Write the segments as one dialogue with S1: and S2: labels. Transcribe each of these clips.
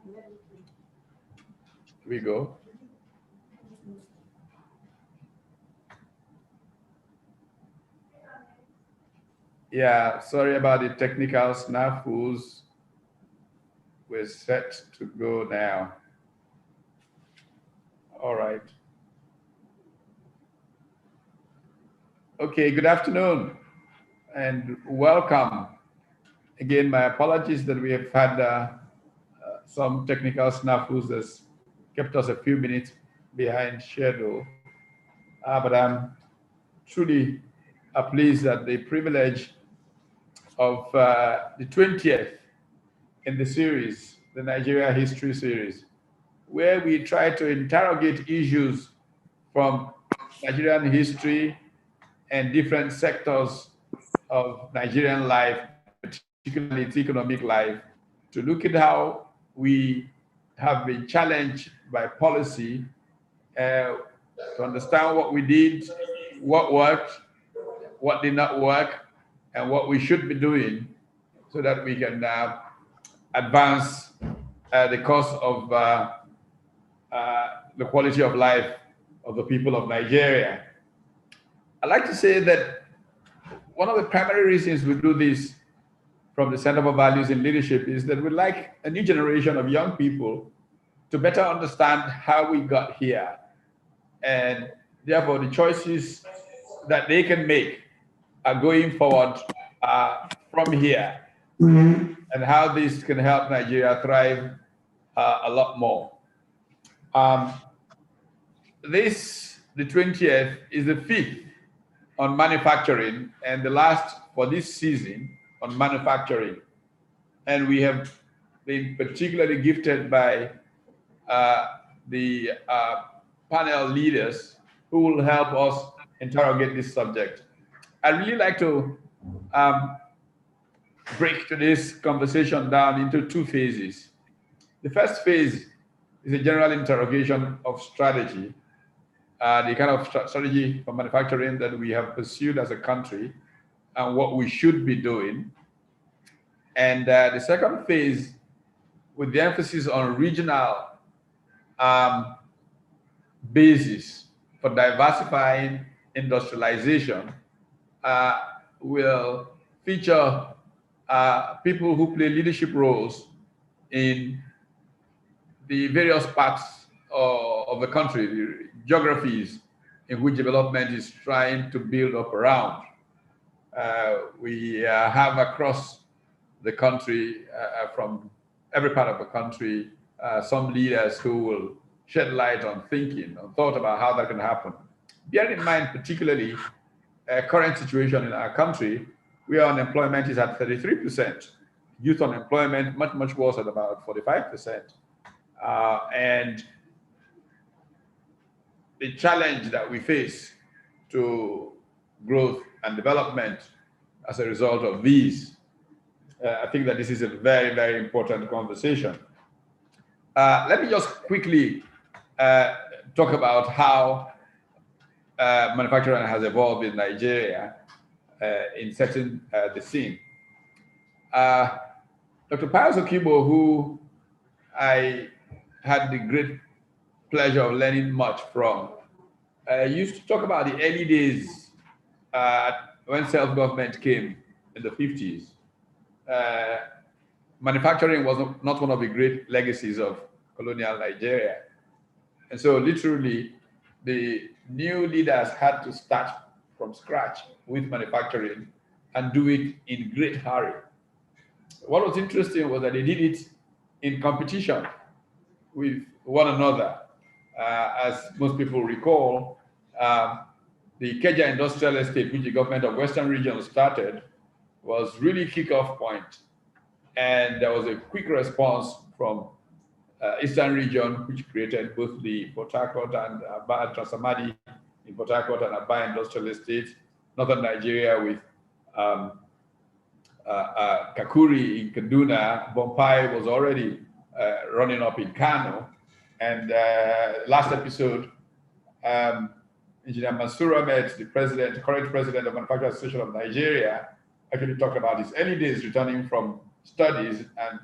S1: Here we go. Yeah, sorry about the technical snafus. We're set to go now. All right. Okay, good afternoon and welcome. Again, my apologies that we have had some technical snafus that's kept us a few minutes behind schedule. But I'm truly pleased that the privilege of the 20th in the series, the Nigeria History series, where we try to interrogate issues from Nigerian history and different sectors of Nigerian life, particularly its economic life, to look at how we have been challenged by policy to understand what we did, what worked, what did not work, and what we should be doing so that we can advance the cause of the quality of life of the people of Nigeria. I'd like to say that one of the primary reasons we do this from the Center for Values in Leadership is that we'd like a new generation of young people to better understand how we got here, and therefore the choices that they can make going forward from here, and how this can help Nigeria thrive a lot more. The 20th, is the 5th on manufacturing and the last for this season on manufacturing. And we have been particularly gifted by the panel leaders who will help us interrogate this subject. I'd really like to break today's conversation down into two phases. The first phase is a general interrogation of strategy, the kind of strategy for manufacturing that we have pursued as a country and what we should be doing. And the second phase, with the emphasis on regional basis for diversifying industrialization, will feature people who play leadership roles in the various parts of the country, the geographies in which development is trying to build up around. We have across the country, from every part of the country, some leaders who will shed light on thinking, on thought about how that can happen. Bearing in mind, particularly, current situation in our country, where unemployment is at 33%, youth unemployment much, much worse at about 45%. And the challenge that we face to growth and development as a result of these, I think that this is a very, very important conversation. Let me just quickly talk about how manufacturing has evolved in Nigeria in setting the scene. Dr. Pius Okibo, who I had the great pleasure of learning much from, used to talk about the early days when self-government came in the 50s. Manufacturing was not one of the great legacies of colonial Nigeria. And so literally, the new leaders had to start from scratch with manufacturing and do it in great hurry. What was interesting was that they did it in competition with one another. As most people recall, the Ukeje industrial estate, which the government of Western region started, was really kickoff point. And there was a quick response from Eastern region, which created both the Port Harcourt and Aba Transamadi in Port Harcourt and Aba industrial estate, Northern Nigeria with Kakuri in Kaduna. Bompai was already running up in Kano. And last episode, Engineer Mansour Ahmed, the current president of Manufacturers Association of Nigeria, actually talked about his early days returning from studies and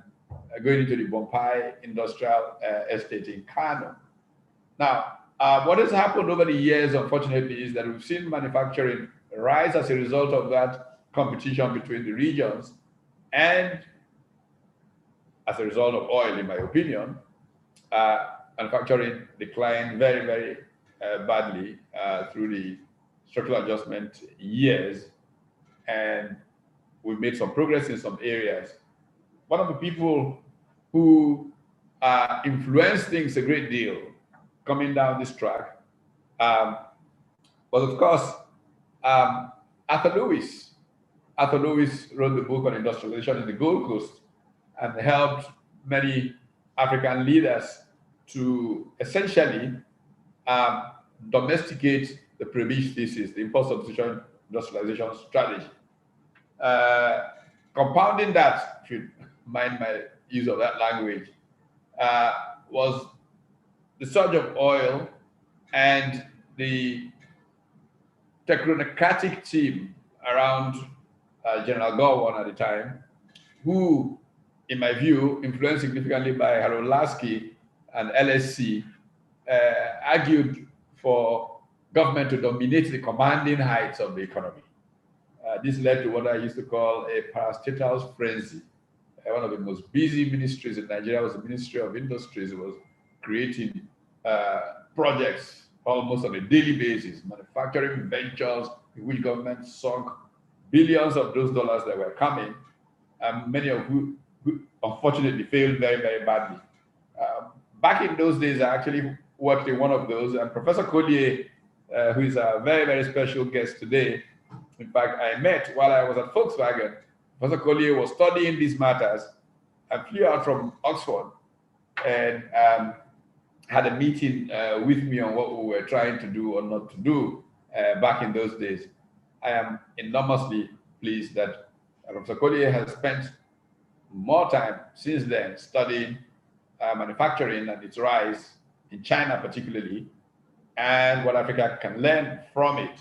S1: going into the Bompai Industrial Estate in Kano. Now, what has happened over the years, unfortunately, is that we've seen manufacturing rise as a result of that competition between the regions, and as a result of oil, in my opinion, manufacturing declined very, very badly through the structural adjustment years, and we've made some progress in some areas. One of the people who influenced things a great deal coming down this track was, of course, Arthur Lewis. Arthur Lewis wrote the book on industrialization in the Gold Coast and helped many African leaders to essentially domesticate the Prebisch thesis, the import substitution industrialization strategy. Compounding that, if you mind my use of that language, was the surge of oil and the technocratic team around General Gowon at the time, who, in my view, influenced significantly by Harold Lasky and LSC, argued for government to dominate the commanding heights of the economy. This led to what I used to call a parastatal frenzy. One of the most busy ministries in Nigeria was the Ministry of Industries. It was creating projects almost on a daily basis, manufacturing ventures in which government sunk billions of those dollars that were coming, many of who unfortunately failed very, very badly. Back in those days, I actually worked in one of those, and Professor Collier, who is a very, very special guest today, in fact, I met while I was at Volkswagen. Professor Collier was studying these matters and flew out from Oxford and had a meeting with me on what we were trying to do or not to do back in those days. I am enormously pleased that Professor Collier has spent more time since then studying manufacturing and its rise in China particularly, and what Africa can learn from it.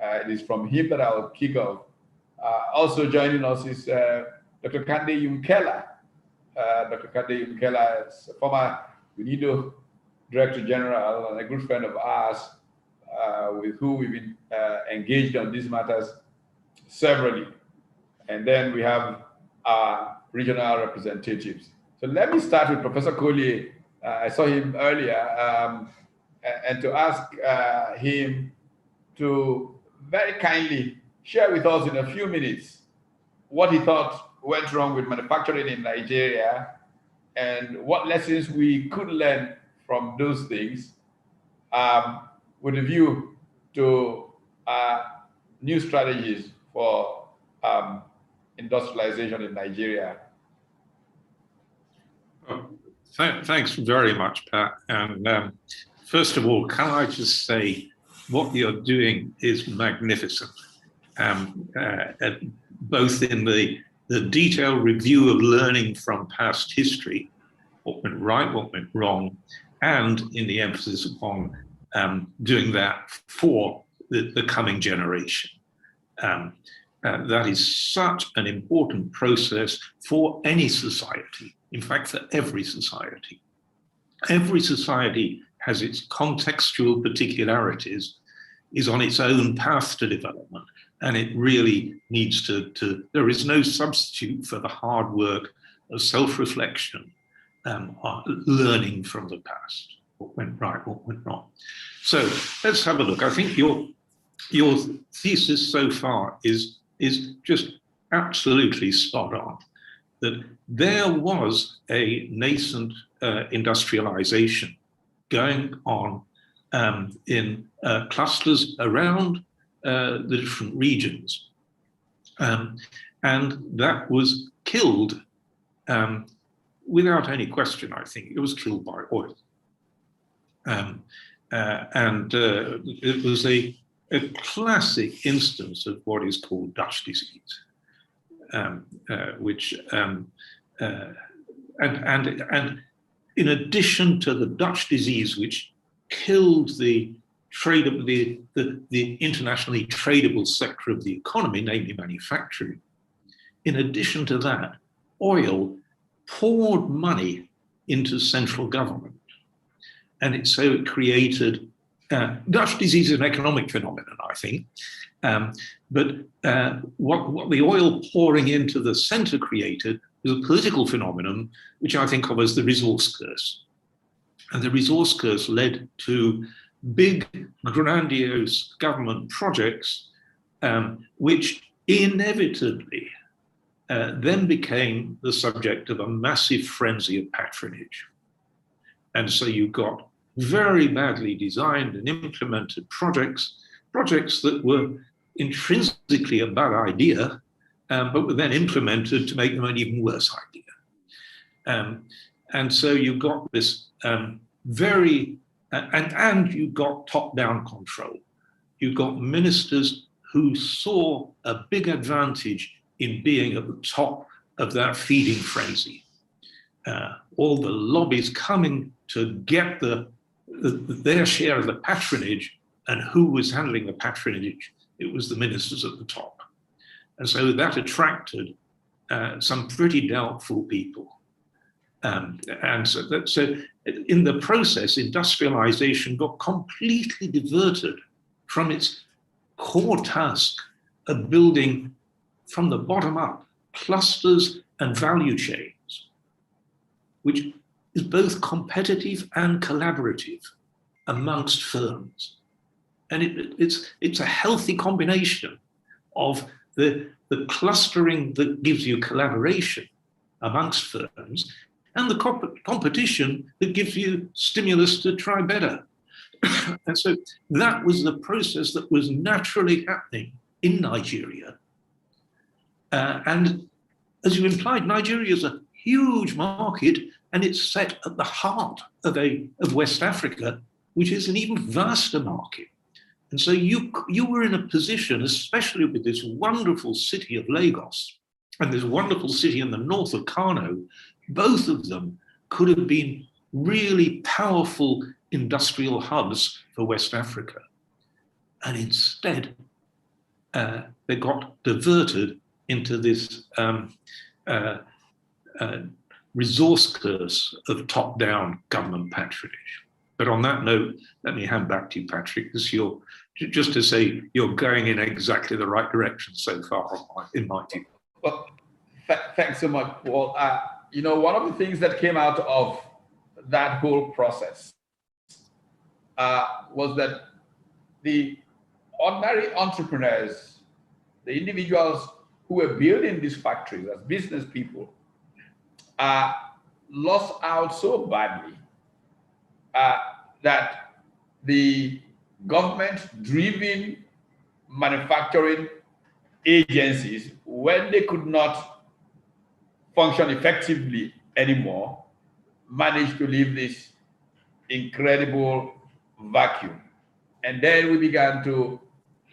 S1: It is from him that I'll kick off. Also joining us is Dr. Kandeh Yumkella. Dr. Kandeh Yumkella is a former UNIDO Director-General and a good friend of ours with whom we've been engaged on these matters severally. And then we have our regional representatives. So let me start with Professor Collier. I saw him earlier, and to ask him to very kindly share with us in a few minutes what he thought went wrong with manufacturing in Nigeria and what lessons we could learn from those things with a view to new strategies for industrialization in Nigeria.
S2: Thanks very much, Pat. And first of all, can I just say what you're doing is magnificent, both in the detailed review of learning from past history, what went right, what went wrong, and in the emphasis upon doing that for the coming generation. That is such an important process for any society, in fact, for every society. Every society has its contextual particularities, is on its own path to development, and it really needs to there is no substitute for the hard work of self-reflection, learning from the past, what went right, what went wrong. So let's have a look. I think your thesis so far is just absolutely spot on, that there was a nascent industrialization going on in clusters around the different regions. And that was killed without any question, I think. It was killed by oil. It was a classic instance of what is called Dutch disease, which and in addition to the Dutch disease, which killed the internationally tradable sector of the economy, namely manufacturing, in addition to that, oil poured money into central government. And it created, Dutch disease is an economic phenomenon, I think. But what the oil pouring into the center created was a political phenomenon, which I think of as the resource curse. And the resource curse led to big, grandiose government projects, which inevitably then became the subject of a massive frenzy of patronage. And so you got very badly designed and implemented projects that were intrinsically a bad idea, but were then implemented to make them an even worse idea. And so you got this and you got top-down control. You got ministers who saw a big advantage in being at the top of that feeding frenzy. All the lobbies coming to get their share of the patronage, and who was handling the patronage? It was the ministers at the top. And so that attracted some pretty doubtful people. And so in the process, industrialization got completely diverted from its core task of building from the bottom up clusters and value chains, which is both competitive and collaborative amongst firms. And it's a healthy combination of the clustering that gives you collaboration amongst firms and the competition that gives you stimulus to try better. And so that was the process that was naturally happening in Nigeria. And as you implied, Nigeria is a huge market, and it's set at the heart of West Africa, which is an even vaster market. And so you were in a position, especially with this wonderful city of Lagos and this wonderful city in the north of Kano, both of them could have been really powerful industrial hubs for West Africa. And instead, they got diverted into this resource curse of top-down government patronage. But on that note, let me hand back to you, Patrick, because just to say you're going in exactly the right direction so far, in my view.
S1: Well, thanks so much, Paul. One of the things that came out of that whole process was that the ordinary entrepreneurs, the individuals who were building these factories as business people, lost out so badly that the government-driven manufacturing agencies, when they could not function effectively anymore, managed to leave this incredible vacuum. And then we began to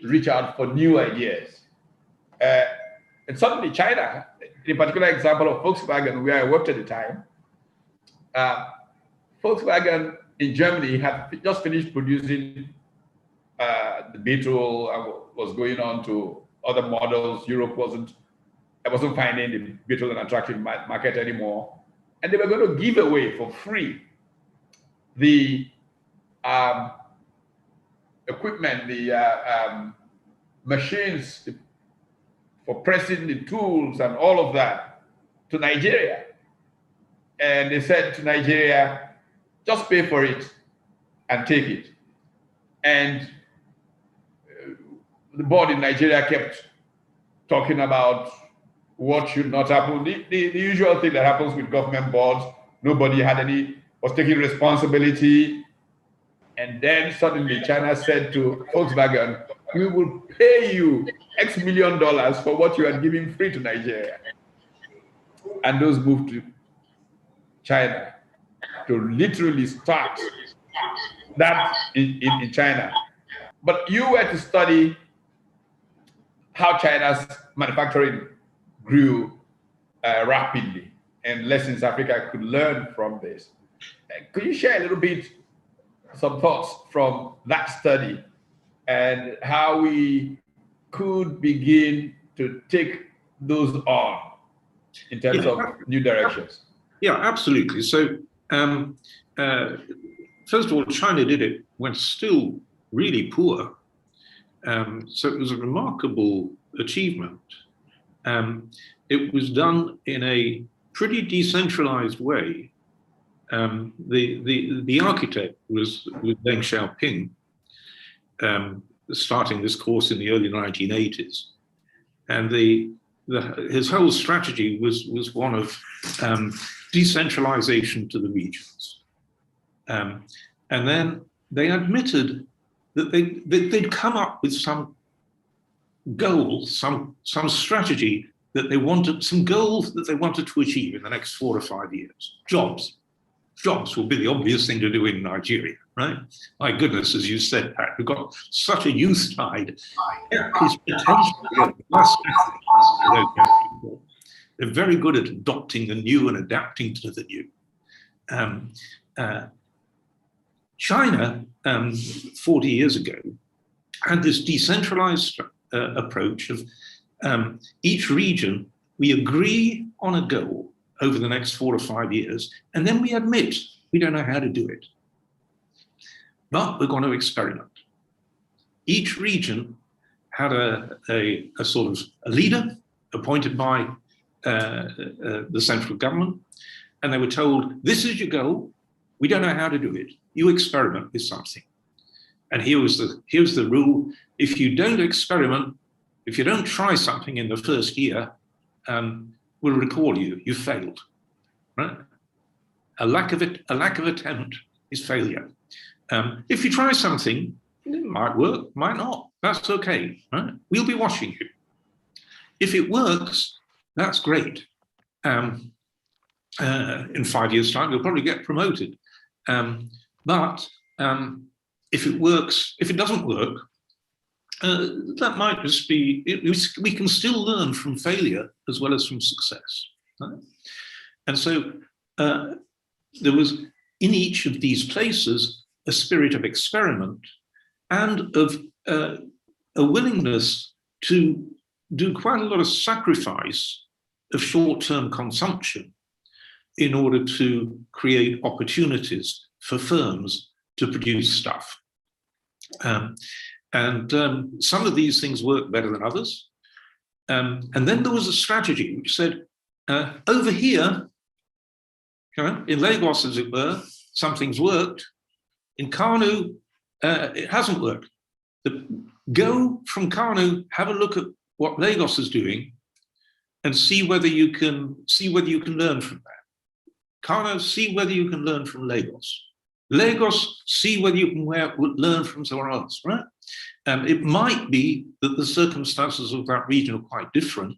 S1: reach out for new ideas. And suddenly China, in a particular example of Volkswagen, where I worked at the time, Volkswagen in Germany had just finished producing the Beetle and was going on to other models. Europe wasn't finding the Beetle an attractive market anymore. And they were going to give away for free the equipment, the machines for pressing the tools and all of that to Nigeria. And they said to Nigeria, just pay for it and take it. And the board in Nigeria kept talking about what should not happen. The usual thing that happens with government boards, nobody was taking responsibility. And then suddenly China said to Volkswagen, we will pay you X million dollars for what you are giving free to Nigeria. And those moved to China to literally start that in China. But you were to study how China's manufacturing grew rapidly and lessons Africa could learn from this. Could you share a little bit, some thoughts from that study and how we could begin to take those on in terms of new directions?
S2: Yeah, absolutely. So, first of all, China did it when still really poor. So it was a remarkable achievement. It was done in a pretty decentralized way. The architect was Deng Xiaoping, starting this course in the early 1980s. And his whole strategy was one of decentralization to the regions. And then they admitted that they'd come up with some goals, some strategy that they wanted, some goals that they wanted to achieve in the next 4 to 5 years. Jobs. Jobs will be the obvious thing to do in Nigeria, right? My goodness, as you said, Pat, we've got such a youth tide. They're very good at adopting the new and adapting to the new. China, 40 years ago, had this decentralized approach of each region, we agree on a goal over the next 4 to 5 years, and then we admit we don't know how to do it. But we're going to experiment. Each region had a sort of a leader appointed by the central government, and they were told, this is your goal, we don't know how to do it, you experiment with something. And here's the rule, if you don't experiment, if you don't try something in the first year, we'll recall you failed, right? A lack of attempt is failure. If you try something, it might work, might not, that's okay, right? We'll be watching you. If it works, that's great. In 5 years' time, you'll probably get promoted. But if it works, if it doesn't work, that might just be, we can still learn from failure as well as from success. Right? And so there was in each of these places a spirit of experiment and of a willingness to do quite a lot of sacrifice of short-term consumption in order to create opportunities for firms to produce stuff. Some of these things work better than others. And then there was a strategy which said, over here, in Lagos, as it were, some things worked. In Kano, it hasn't worked. Go from Kano, have a look at what Lagos is doing, and see whether you can learn from that. Kano, see whether you can learn from Lagos. Lagos, see whether you can learn from somewhere else, right? It might be that the circumstances of that region are quite different,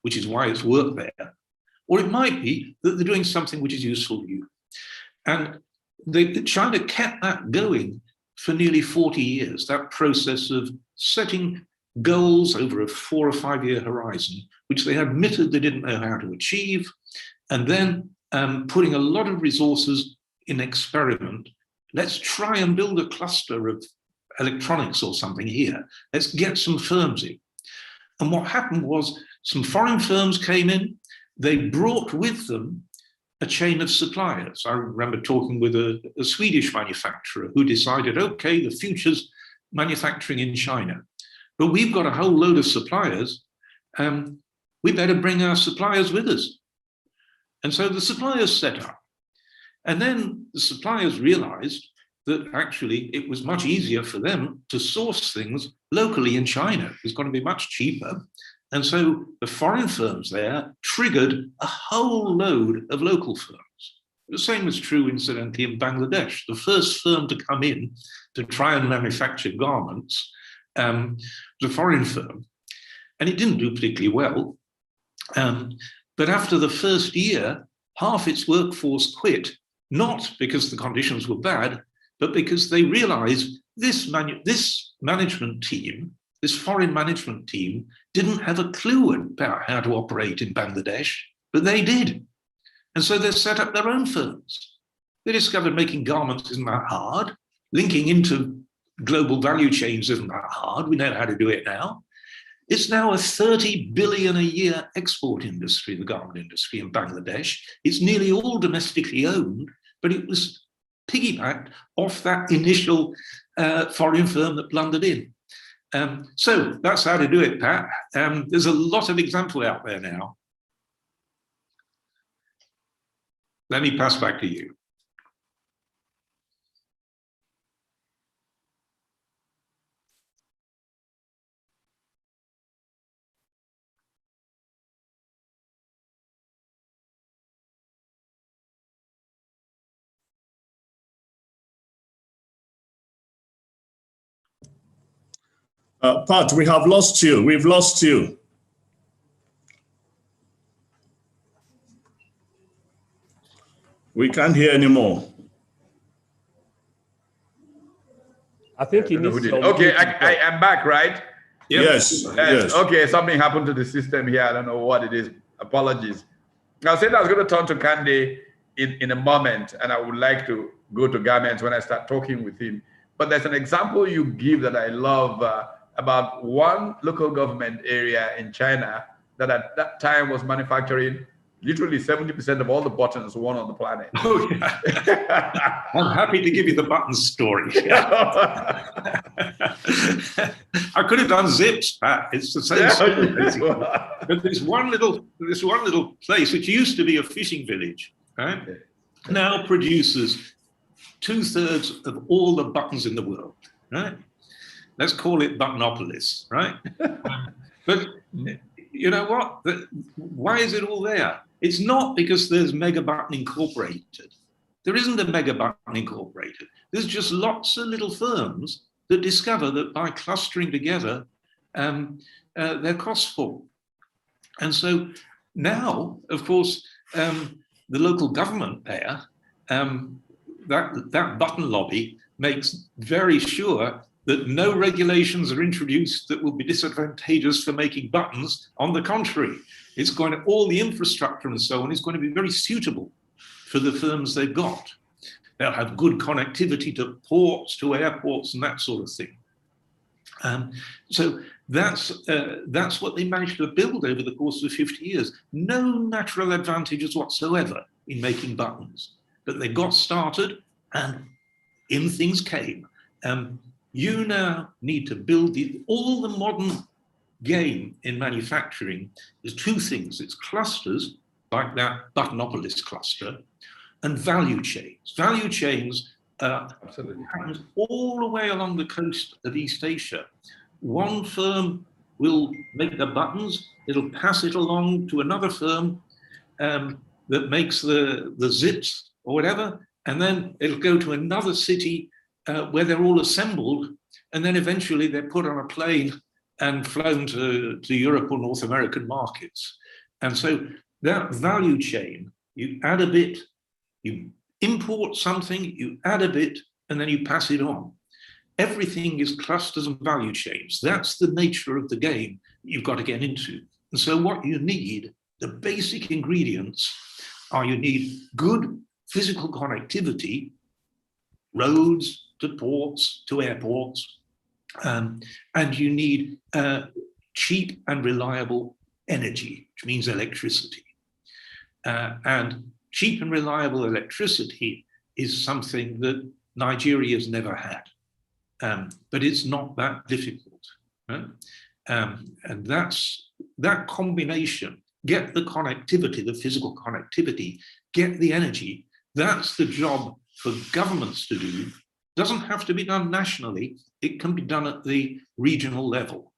S2: which is why it's worked there. Or it might be that they're doing something which is useful to you. And China kept that going for nearly 40 years, that process of setting goals over a 4 or 5 year horizon, which they admitted they didn't know how to achieve, and then putting a lot of resources in experiment. Let's try and build a cluster of electronics or something here. Let's get some firms in. And what happened was some foreign firms came in, they brought with them a chain of suppliers. I remember talking with a Swedish manufacturer who decided, okay, the future's manufacturing in China, but we've got a whole load of suppliers. We better bring our suppliers with us. And so the suppliers set up. And then the suppliers realized that actually it was much easier for them to source things locally in China. It was going to be much cheaper. And so the foreign firms there triggered a whole load of local firms. The same was true, incidentally, in Bangladesh. The first firm to come in to try and manufacture garments, the foreign firm, and it didn't do particularly well. But after the first year, half its workforce quit, not because the conditions were bad, but because they realized this management team, this foreign management team, didn't have a clue about how to operate in Bangladesh, but they did. And so they set up their own firms. They discovered making garments isn't that hard. Linking into global value chains isn't that hard. We know how to do it now. It's now a 30 billion a year export industry, the garment industry in Bangladesh. It's nearly all domestically owned, but it was piggybacked off that initial foreign firm that blundered in. So that's how to do it, Pat. There's a lot of example out there now. Let me pass back to you.
S3: Pat, we have lost you. We've lost you. We can't hear anymore.
S4: I think he needs to.
S1: Okay, I am back, right?
S2: Yep.
S3: Yes, yes.
S1: Okay, something happened to the system here. I don't know what it is. Apologies. I said I was going to turn to Kandeh in a moment, and I would like to go to garments when I start talking with him. But there's an example you give that I love about one local government area in China that at that time was manufacturing literally 70% of all the buttons worn on the planet.
S2: Oh, yeah. I'm happy to give you the buttons story. I could have done zips, Pat. It's the same story, basically. But there's one little place which used to be a fishing village, right? Now produces 2/3 of all the buttons in the world, right? Let's call it Buttonopolis, right? But you know what? Why is it all there? It's not because there's Mega Button Incorporated. There isn't a Mega Button Incorporated. There's just lots of little firms that discover that by clustering together, their costs fall. And so now, of course, the local government there, that button lobby makes very sure that no regulations are introduced that will be disadvantageous for making buttons. On the contrary, it's going to, all the infrastructure and so on is going to be very suitable for the firms they've got. They'll have good connectivity to ports, to airports, and that sort of thing. So that's what they managed to build over the course of 50 years. No natural advantages whatsoever in making buttons, but they got started and in things came. You now need to build all the modern game in manufacturing. There's two things. It's clusters, like that Buttonopolis cluster, and value chains. Value chains happens all the way along the coast of East Asia. One firm will make the buttons, it'll pass it along to another firm that makes the zips or whatever, and then it'll go to another city where they're all assembled, and then eventually they're put on a plane and flown to Europe or North American markets. And so that value chain, you add a bit, you import something, you add a bit, and then you pass it on. Everything is clusters and value chains. That's the nature of the game you've got to get into. And so what you need, the basic ingredients are you need good physical connectivity, roads to ports, to airports, and you need cheap and reliable energy, which means electricity. And cheap and reliable electricity is something that Nigeria has never had, but it's not that difficult. Right? And that's that combination, get the connectivity, the physical connectivity, get the energy. That's the job for governments to do. Doesn't have to be done nationally. It can be done at the regional level.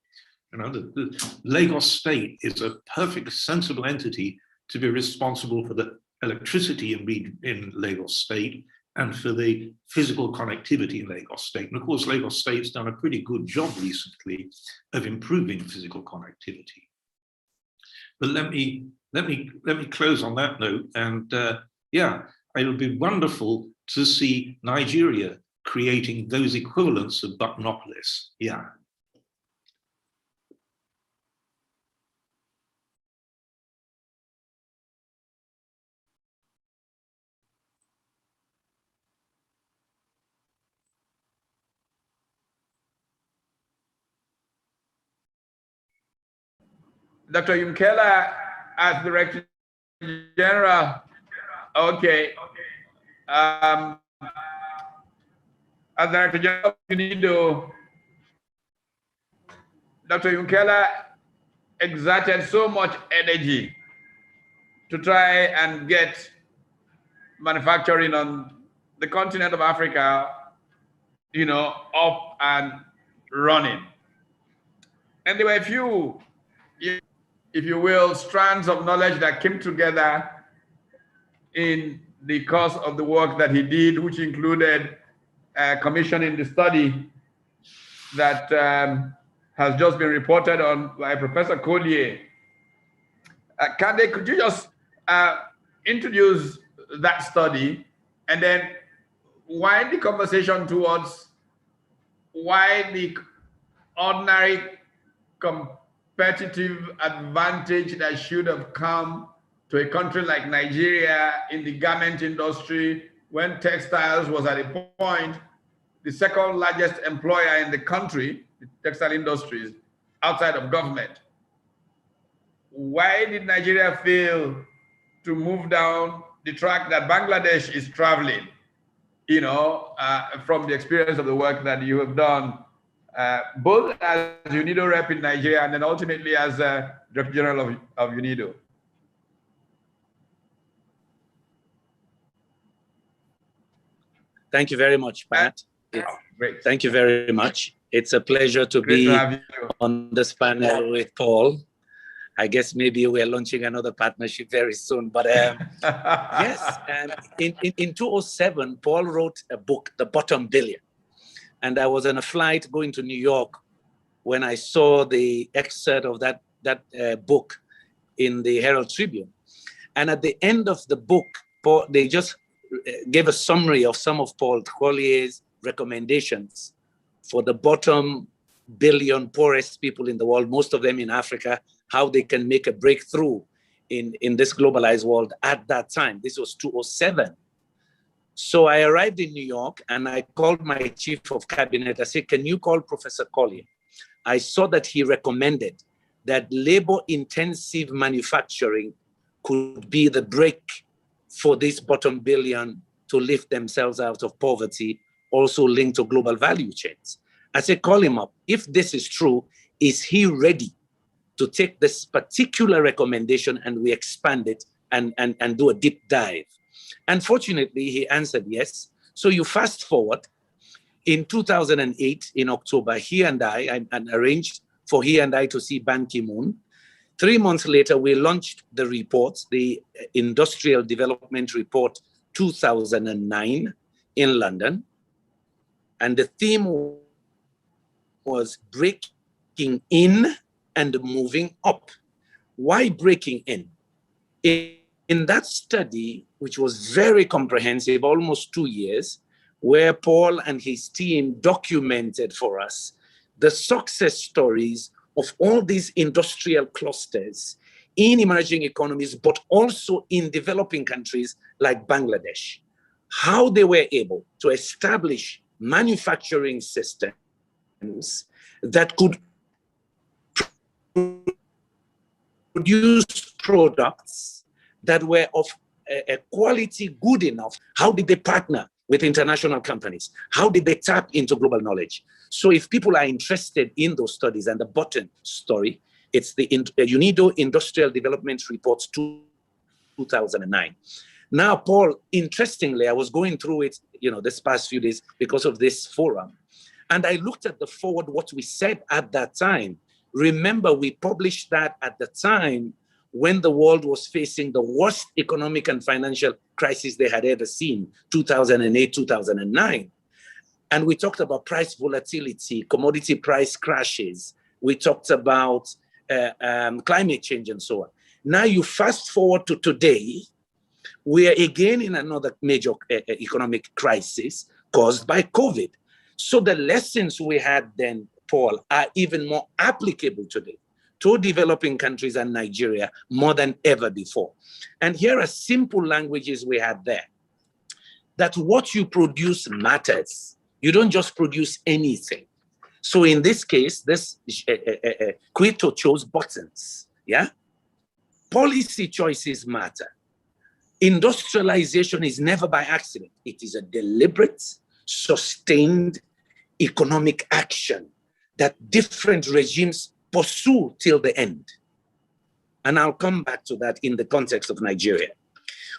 S2: You know, the Lagos state is a perfect sensible entity to be responsible for the electricity in Lagos state and for the physical connectivity in Lagos state. And of course, Lagos state's done a pretty good job recently of improving physical connectivity. But let me close on that note. And yeah, it'll be wonderful to see Nigeria creating those equivalents of Buttonopolis. Yeah.
S1: Dr. Yumkella as Director General. Okay. As Director General of UNIDO, Dr. Yumkella exerted so much energy to try and get manufacturing on the continent of Africa, you know, up and running. And there were a few, if you will, strands of knowledge that came together in the course of the work that he did, which included commissioning the study that has just been reported on by Professor Collier. Kandeh, could you just introduce that study and then wind the conversation towards why the ordinary competitive advantage that should have come to a country like Nigeria in the garment industry when textiles was at a point the second largest employer in the country, the textile industries, outside of government. Why did Nigeria fail to move down the track that Bangladesh is traveling, you know, from the experience of the work that you have done, both as UNIDO rep in Nigeria and then ultimately as Director General of UNIDO?
S5: Thank you very much, Pat.
S1: Great.
S5: Thank you very much. It's a pleasure to be on this panel with Paul. I guess maybe we're launching another partnership very soon. But yes, in 2007, Paul wrote a book, The Bottom Billion. And I was on a flight going to New York when I saw the excerpt of that book in the Herald Tribune. And at the end of the book, Paul, they just gave a summary of some of Paul Collier's recommendations for the bottom billion poorest people in the world, most of them in Africa, how they can make a breakthrough in this globalized world at that time. This was 2007. So I arrived in New York and I called my chief of cabinet. I said, can you call Professor Collier? I saw that he recommended that labor-intensive manufacturing could be the break for this bottom billion to lift themselves out of poverty, also linked to global value chains. I said, call him up. If this is true, is he ready to take this particular recommendation and we expand it and do a deep dive? Unfortunately, he answered yes. So you fast forward, in 2008, in October, he and I arranged for he and I to see Ban Ki-moon. 3 months later, we launched the report, the Industrial Development Report 2009 in London. And the theme was breaking in and moving up. Why breaking in? In that study, which was very comprehensive, almost 2 years, where Paul and his team documented for us the success stories of all these industrial clusters in emerging economies, but also in developing countries like Bangladesh, how they were able to establish manufacturing systems that could produce products that were of a quality good enough. How did they partner with international companies? How did they tap into global knowledge? So if people are interested in those studies, and the bottom story, it's the UNIDO Industrial Development Reports 2009. Now, Paul, interestingly, I was going through it, this past few days because of this forum. And I looked at the forward, what we said at that time. Remember, we published that at the time when the world was facing the worst economic and financial crisis they had ever seen, 2008, 2009. And we talked about price volatility, commodity price crashes. We talked about climate change and so on. Now you fast forward to today, we are again in another major economic crisis caused by COVID. So the lessons we had then, Paul, are even more applicable today to developing countries and Nigeria more than ever before. And here are simple languages we had there. That what you produce matters. You don't just produce anything. So in this case, this Quito chose buttons. Yeah? Policy choices matter. Industrialization is never by accident. It is a deliberate, sustained economic action that different regimes pursue till the end. And I'll come back to that in the context of Nigeria.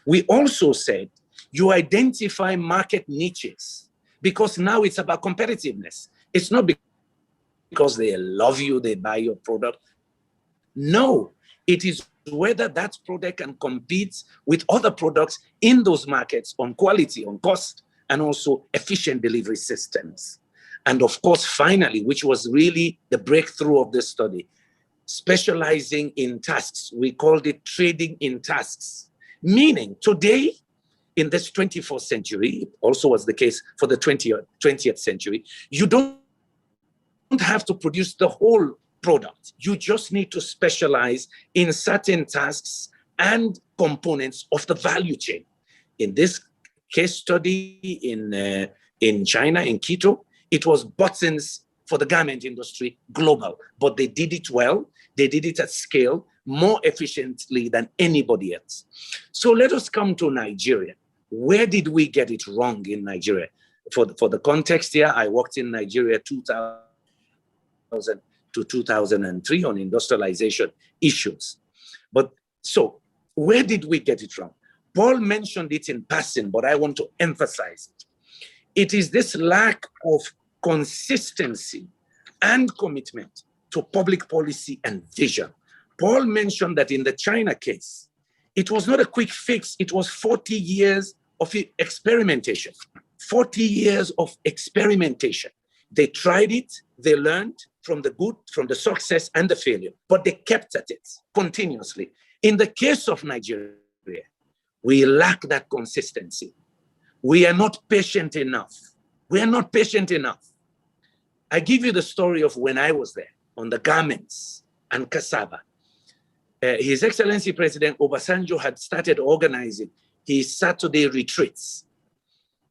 S5: We also said you identify market niches because now it's about competitiveness. It's not because they love you, they buy your product. No, it is whether that product can compete with other products in those markets on quality, on cost, and also efficient delivery systems. And of course, finally, which was really the breakthrough of this study, specializing in tasks. We called it trading in tasks. Meaning today, in this 21st century, also was the case for the 20th century, you don't have to produce the whole product. You just need to specialize in certain tasks and components of the value chain. In this case study in China, in Quito, it was buttons for the garment industry global, but they did it well. They did it at scale more efficiently than anybody else. So let us come to Nigeria. Where did we get it wrong in Nigeria? For the context here, I worked in Nigeria 2000 to 2003 on industrialization issues. But so where did we get it wrong? Paul mentioned it in passing, but I want to emphasize it. It is this lack of consistency and commitment to public policy and vision. Paul mentioned that in the China case, it was not a quick fix. It was 40 years of experimentation. 40 years of experimentation. They tried it, they learned from the good, from the success and the failure, but they kept at it continuously. In the case of Nigeria, we lack that consistency. We are not patient enough. We are not patient enough. I give you the story of when I was there on the garments and cassava. His Excellency President Obasanjo had started organizing his Saturday retreats,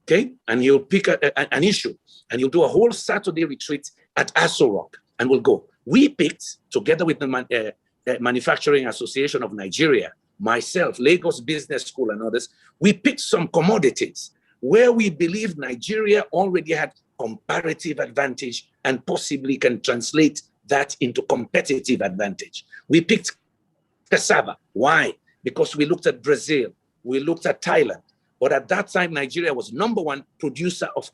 S5: okay? And he'll pick an issue and he'll do a whole Saturday retreat at Aso Rock and we'll go. We picked, together with the Manufacturing Association of Nigeria, myself, Lagos Business School and others, we picked some commodities where we believe Nigeria already had comparative advantage and possibly can translate that into competitive advantage. We picked cassava. Why? Because we looked at Brazil, we looked at Thailand, but at that time, Nigeria was #1 producer of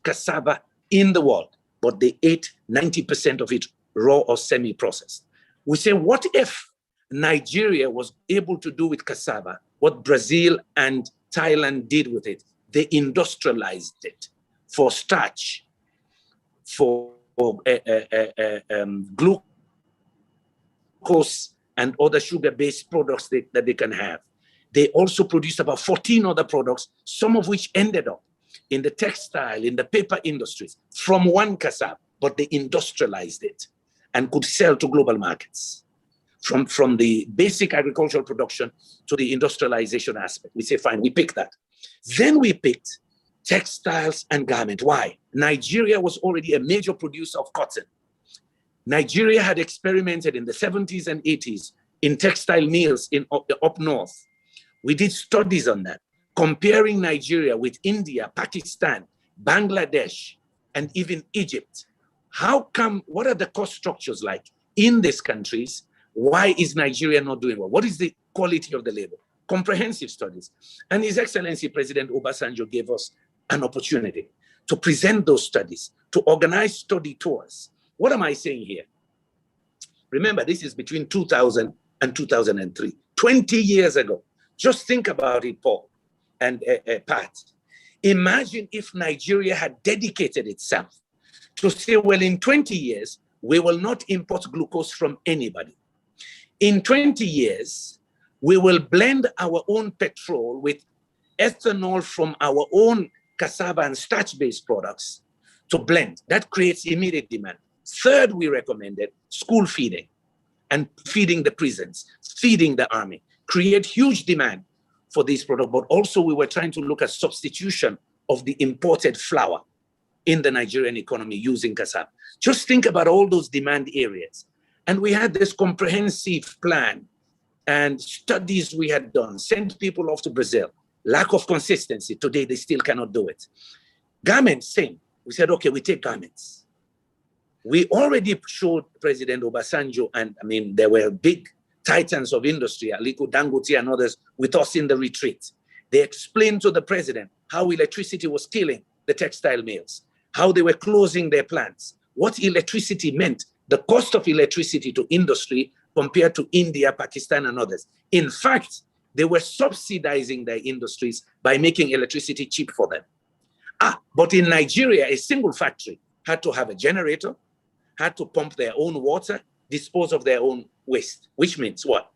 S5: cassava in the world, but they ate 90% of it raw or semi-processed. We say, what if Nigeria was able to do with cassava what Brazil and Thailand did with it? They industrialized it for starch, for glucose and other sugar-based products that they can have. They also produced about 14 other products, some of which ended up in the textile, in the paper industries from one cassava, but they industrialized it and could sell to global markets. From the basic agricultural production to the industrialization aspect. We say, fine, we picked that. Then we picked textiles and garment. Why? Nigeria was already a major producer of cotton. Nigeria had experimented in the 70s and 80s in textile mills up north. We did studies on that, comparing Nigeria with India, Pakistan, Bangladesh, and even Egypt. How come, what are the cost structures like in these countries? Why is Nigeria not doing well? What is the quality of the labor? Comprehensive studies. And His Excellency President Obasanjo gave us an opportunity to present those studies, to organize study tours. What am I saying here? Remember, this is between 2000 and 2003, 20 years ago. Just think about it, Paul and Pat. Imagine if Nigeria had dedicated itself to say, well, in 20 years, we will not import glucose from anybody. In 20 years, we will blend our own petrol with ethanol from our own cassava and starch-based products to blend. That creates immediate demand. Third, we recommended school feeding and feeding the prisons, feeding the army, create huge demand for these products. But also we were trying to look at substitution of the imported flour in the Nigerian economy using cassava. Just think about all those demand areas. And we had this comprehensive plan and studies we had done, sent people off to Brazil. Lack of consistency. Today, they still cannot do it. Garments, same. We said, okay, we take garments. We already showed President Obasanjo, and I mean, there were big titans of industry, Aliko Dangote and others, with us in the retreat. They explained to the president how electricity was killing the textile mills, how they were closing their plants, what electricity meant, the cost of electricity to industry compared to India, Pakistan, and others. In fact, they were subsidizing their industries by making electricity cheap for them. But in Nigeria, a single factory had to have a generator, had to pump their own water, dispose of their own waste, which means what?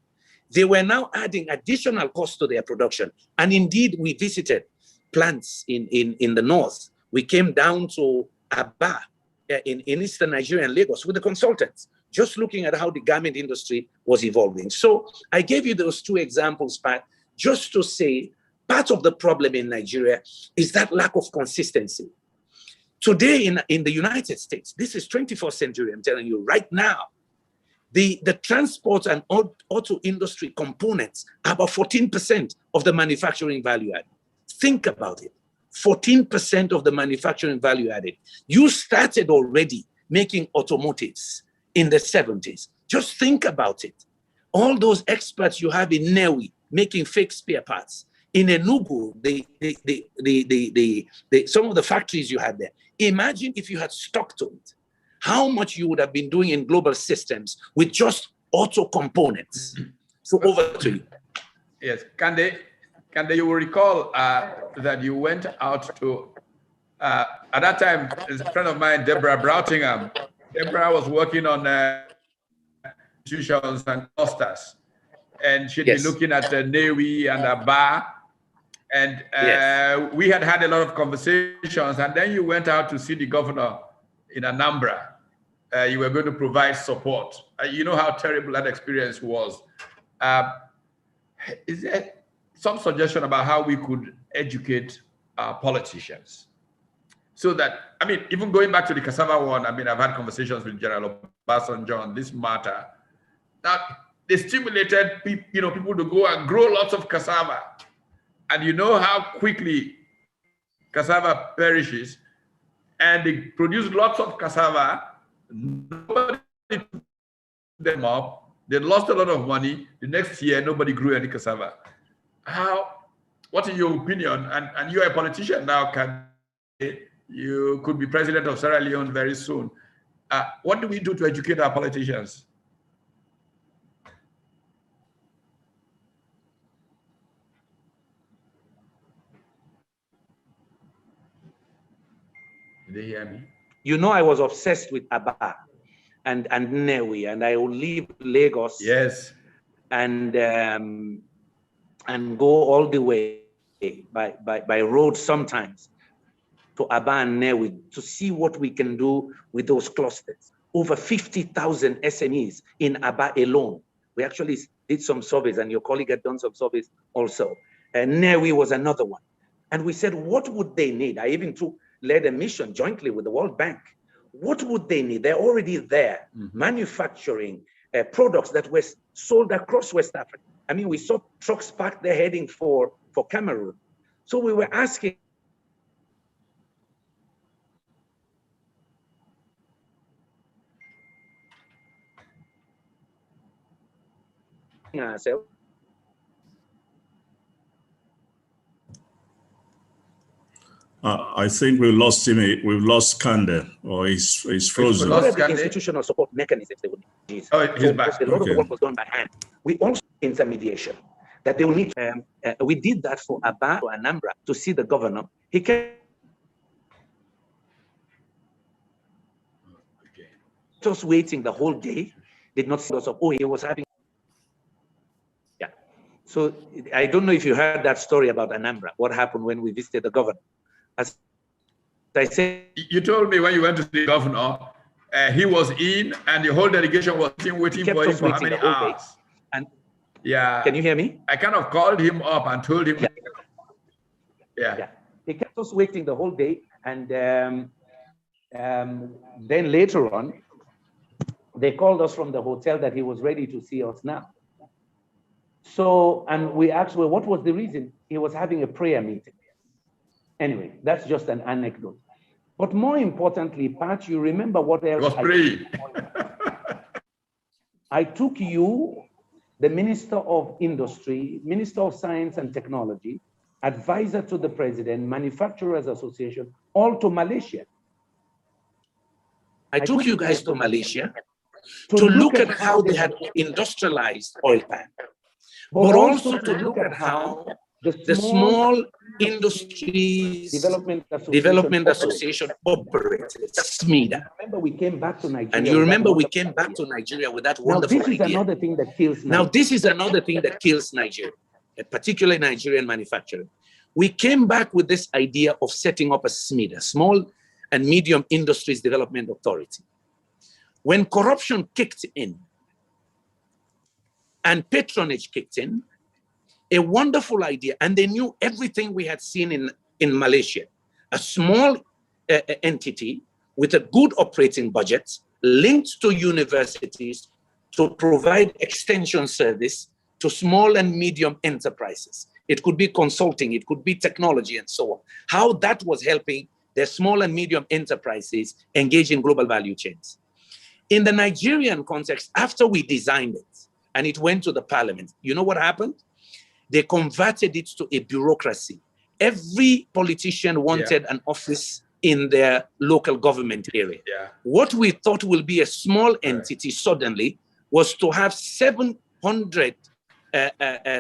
S5: They were now adding additional costs to their production. And indeed, we visited plants in the north. We came down to Aba in eastern Nigeria and Lagos with the consultants, just looking at how the garment industry was evolving. So I gave you those two examples, Pat, just to say part of the problem in Nigeria is that lack of consistency. Today in the United States, this is 21st century, I'm telling you right now, the transport and auto industry components are about 14% of the manufacturing value added. Think about it, 14% of the manufacturing value added. You started already making automotives in the 70s. Just think about it. All those experts you have in Newi making fake spare parts, in Enugu, some of the factories you had there. Imagine if you had stuck to it, how much you would have been doing in global systems with just auto components. So over to you.
S1: Yes, Kandeh, you will recall that you went out to, at that time, a friend of mine, Deborah Broughtingham. Deborah was working on institutions and clusters, and she'd be looking at Newi and Aba. And we had a lot of conversations, and then you went out to see the governor in Anambra. You were going to provide support. You know how terrible that experience was. Is there some suggestion about how we could educate our politicians? So that, I mean, even going back to the cassava one, I mean, I've had conversations with General Obasanjo on this matter. That they stimulated people to go and grow lots of cassava. And you know how quickly cassava perishes, and they produce lots of cassava. Nobody took them up. They lost a lot of money. The next year, nobody grew any cassava. What is your opinion? And you're a politician now, you could be president of Sierra Leone very soon. What do we do to educate our politicians? Did they hear me?
S5: You know, I was obsessed with Aba and Newi, and I would leave Lagos.
S1: Yes.
S5: And go all the way by road sometimes to Aba and Newi to see what we can do with those clusters. Over 50,000 SMEs in Aba alone. We actually did some surveys, and your colleague had done some surveys also. And Newi was another one. And we said, what would they need? I even led a mission jointly with the World Bank. What would they need? They're already there, manufacturing products that were sold across West Africa. I mean, we saw trucks parked there heading for Cameroon. So we were asking ourselves,
S3: I think we lost him. We've lost Kandeh, or he's frozen.
S5: what are the institutional support mechanisms they would need?
S1: Oh, he's back.
S5: A lot of the work was done by hand. We also intermediation that they will need. We did that for Aba or Anambra to see the governor. He kept us waiting the whole day. Did not see us up. Oh, he was having. Yeah. So I don't know if you heard that story about Anambra. What happened when we visited the governor? As I said,
S1: you told me when you went to see the governor, he was in, and the whole delegation was waiting for him for how many hours?
S5: And
S1: yeah,
S5: can you hear me?
S1: I kind of called him up and told him.
S5: Yeah. He kept us waiting the whole day, and then later on,
S6: They called us from the hotel that he was ready to see us now. So, and we asked, well, what was the reason? He was having a prayer meeting. Anyway, that's just an anecdote. But more importantly, Pat, you remember what else?
S1: Was praying.
S6: I took you, the Minister of Industry, Minister of Science and Technology, advisor to the President, Manufacturers Association, all to Malaysia.
S5: I took you guys to Malaysia to look at how they had industrialized oil palm, but also to look at how the small industries development association operated, SMIDA.
S6: Remember, we came back to Nigeria.
S5: And you remember we came back to Nigeria with that wonderful idea.
S6: Now, this is another thing that kills Nigeria.
S5: Now, this is another thing that kills Nigeria, particularly Nigerian manufacturing. We came back with this idea of setting up a SMIDA, Small and Medium Industries Development Authority. When corruption kicked in and patronage kicked in, a wonderful idea, and they knew everything we had seen in Malaysia, a small entity with a good operating budget linked to universities to provide extension service to small and medium enterprises. It could be consulting, it could be technology and so on. How that was helping the small and medium enterprises engage in global value chains. In the Nigerian context, after we designed it and it went to the parliament, you know what happened? They converted it to a bureaucracy. Every politician wanted an office in their local government area. What we thought will be a small entity suddenly was to have 700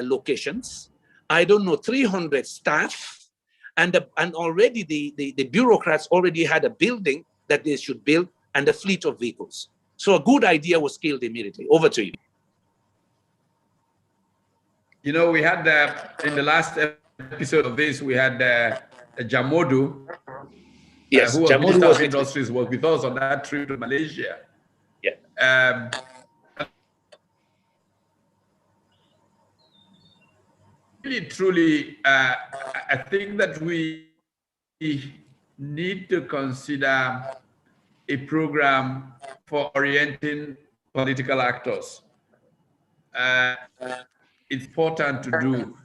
S5: locations, I don't know, 300 staff, and already the bureaucrats already had a building that they should build and a fleet of vehicles. So a good idea was killed immediately. Over to you.
S1: You know, we had in the last episode of this, we had Jamodu,
S5: yes,
S1: who was
S5: Jamodu
S1: Minister of Industries, was with us on that trip to Malaysia.
S5: Yeah.
S1: Really, truly, I think that we need to consider a program for orienting political actors. It's important to do.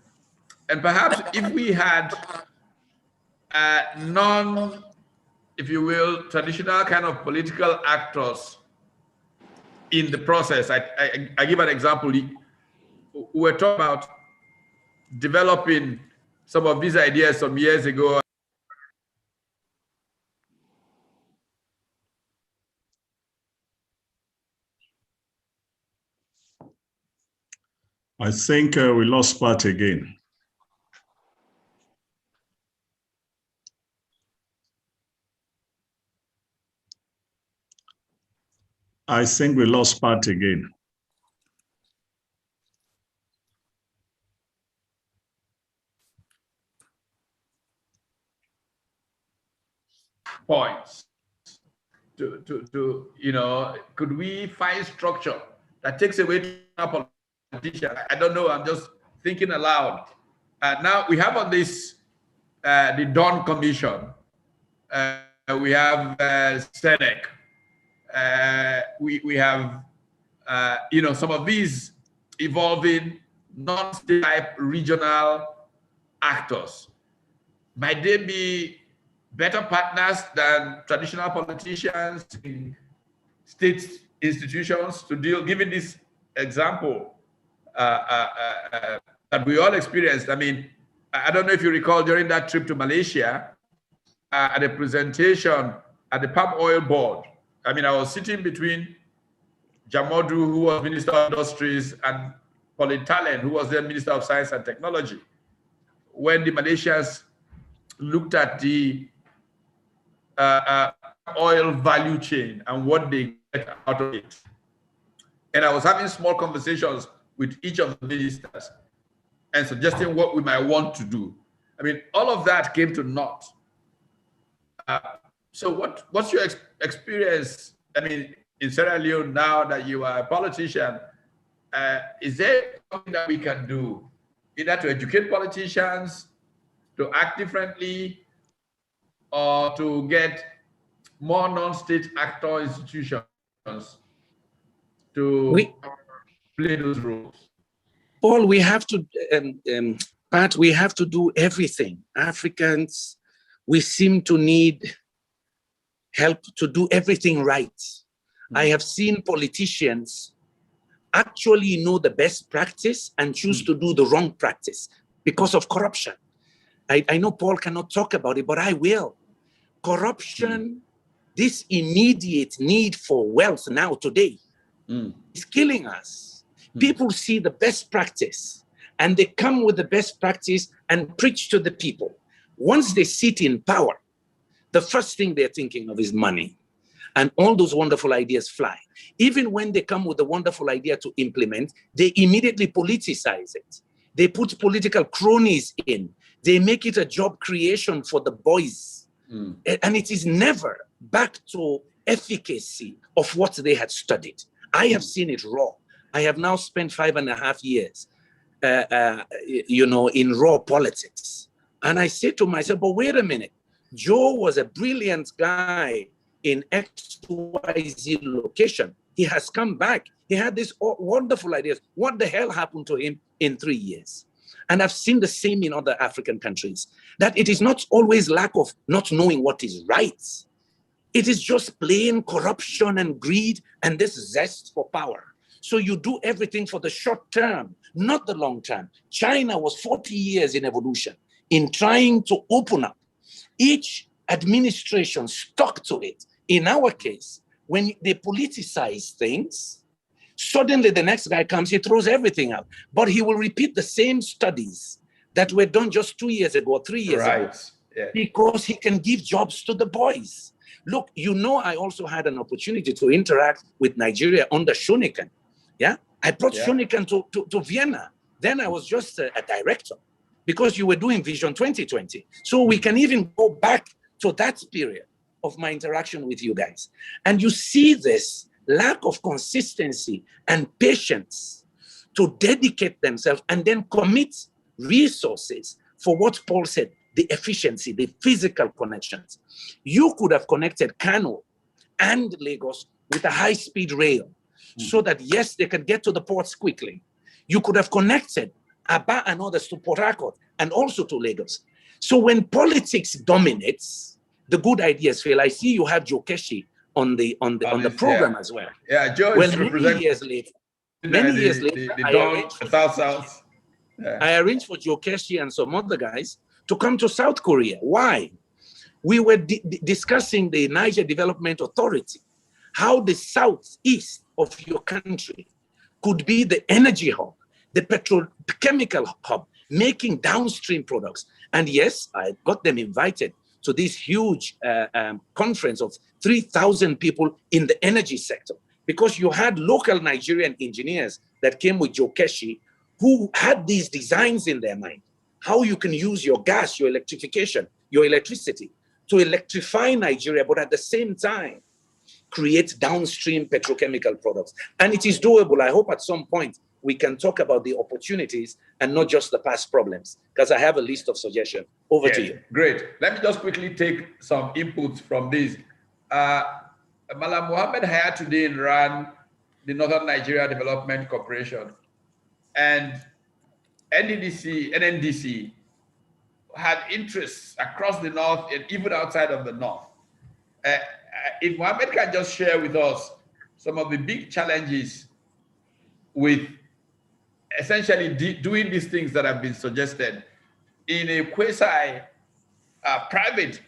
S1: And perhaps if we had if you will, traditional kind of political actors in the process. I give an example. We were talking about developing some of these ideas some years ago.
S3: I think we lost Pat again. I think we lost Pat again.
S1: Points to you know, could we find structure that takes away politician? I don't know. I'm just thinking aloud. Now we have on this the Dawn Commission. We have SENEC. We have you know, some of these evolving non-state type regional actors. Might they be better partners than traditional politicians in state institutions to deal, given this example that we all experienced? I mean, I don't know if you recall during that trip to Malaysia, at a presentation at the Palm Oil Board. I mean, I was sitting between Jamodu, who was Minister of Industries, and Pauline Talent, who was then Minister of Science and Technology, when the Malaysians looked at the oil value chain and what they get out of it. And I was having small conversations with each of the ministers and suggesting what we might want to do. I mean, all of that came to naught. So what's your experience, I mean, in Sierra Leone now that you are a politician? Is there something that we can do either to educate politicians to act differently, or to get more non-state actor institutions to play those roles?
S5: Paul, we have to, Pat, we have to do everything. Africans, we seem to need help to do everything right. I have seen politicians actually know the best practice and choose to do the wrong practice because of corruption. I know Paul cannot talk about it, but I will. Corruption, this immediate need for wealth now today is killing us. People see the best practice and they come with the best practice and preach to the people. Once they sit in power, the first thing they're thinking of is money. And all those wonderful ideas fly. Even when they come with a wonderful idea to implement, they immediately politicize it. They put political cronies in. They make it a job creation for the boys. And it is never back to efficacy of what they had studied. I have seen it raw. I have now spent 5.5 years, in raw politics. And I say to myself, but wait a minute. Joe was a brilliant guy in XYZ location. He has come back. He had these wonderful ideas. What the hell happened to him in 3 years? And I've seen the same in other African countries, that it is not always lack of not knowing what is right. It is just plain corruption and greed and this zest for power. So you do everything for the short term, not the long term. China was 40 years in evolution in trying to open up. Each administration stuck to it. In our case, when they politicize things, suddenly the next guy comes, he throws everything out. But he will repeat the same studies that were done just 2 years ago, 3 years ago, because he can give jobs to the boys. Look, I also had an opportunity to interact with Nigeria under Shonikan. Yeah, I brought Shonikan to Vienna. Then I was just a director because you were doing Vision 2020. So we can even go back to that period of my interaction with you guys. And you see this lack of consistency and patience to dedicate themselves and then commit resources for what Paul said, the efficiency, the physical connections. You could have connected Kano and Lagos with a high-speed rail so that, yes, they can get to the ports quickly. You could have connected Aba and others to Port Harcourt and also to Lagos. So when politics dominates, the good ideas fail. I see you have Joe Keshi on the program as well.
S1: Yeah, Joe is
S5: many years later, I arranged for Joe Keshi and some other guys to come to South Korea. Why? We were discussing the Niger Development Authority, how the southeast of your country could be the energy hub, the petrochemical hub, making downstream products. And yes, I got them invited to this huge conference of 3,000 people in the energy sector, because you had local Nigerian engineers that came with Joe Keshi who had these designs in their mind, how you can use your gas, your electrification, your electricity to electrify Nigeria, but at the same time, create downstream petrochemical products. And it is doable. I hope at some point we can talk about the opportunities and not just the past problems, because I have a list of suggestions. Over to you.
S1: Great. Let me just quickly take some inputs from this. Malam Mohammed Hayatuddin ran the Northern Nigeria Development Corporation, and NNDC had interests across the North and even outside of the North. If Mohammed can just share with us some of the big challenges with essentially doing these things that have been suggested in a quasi private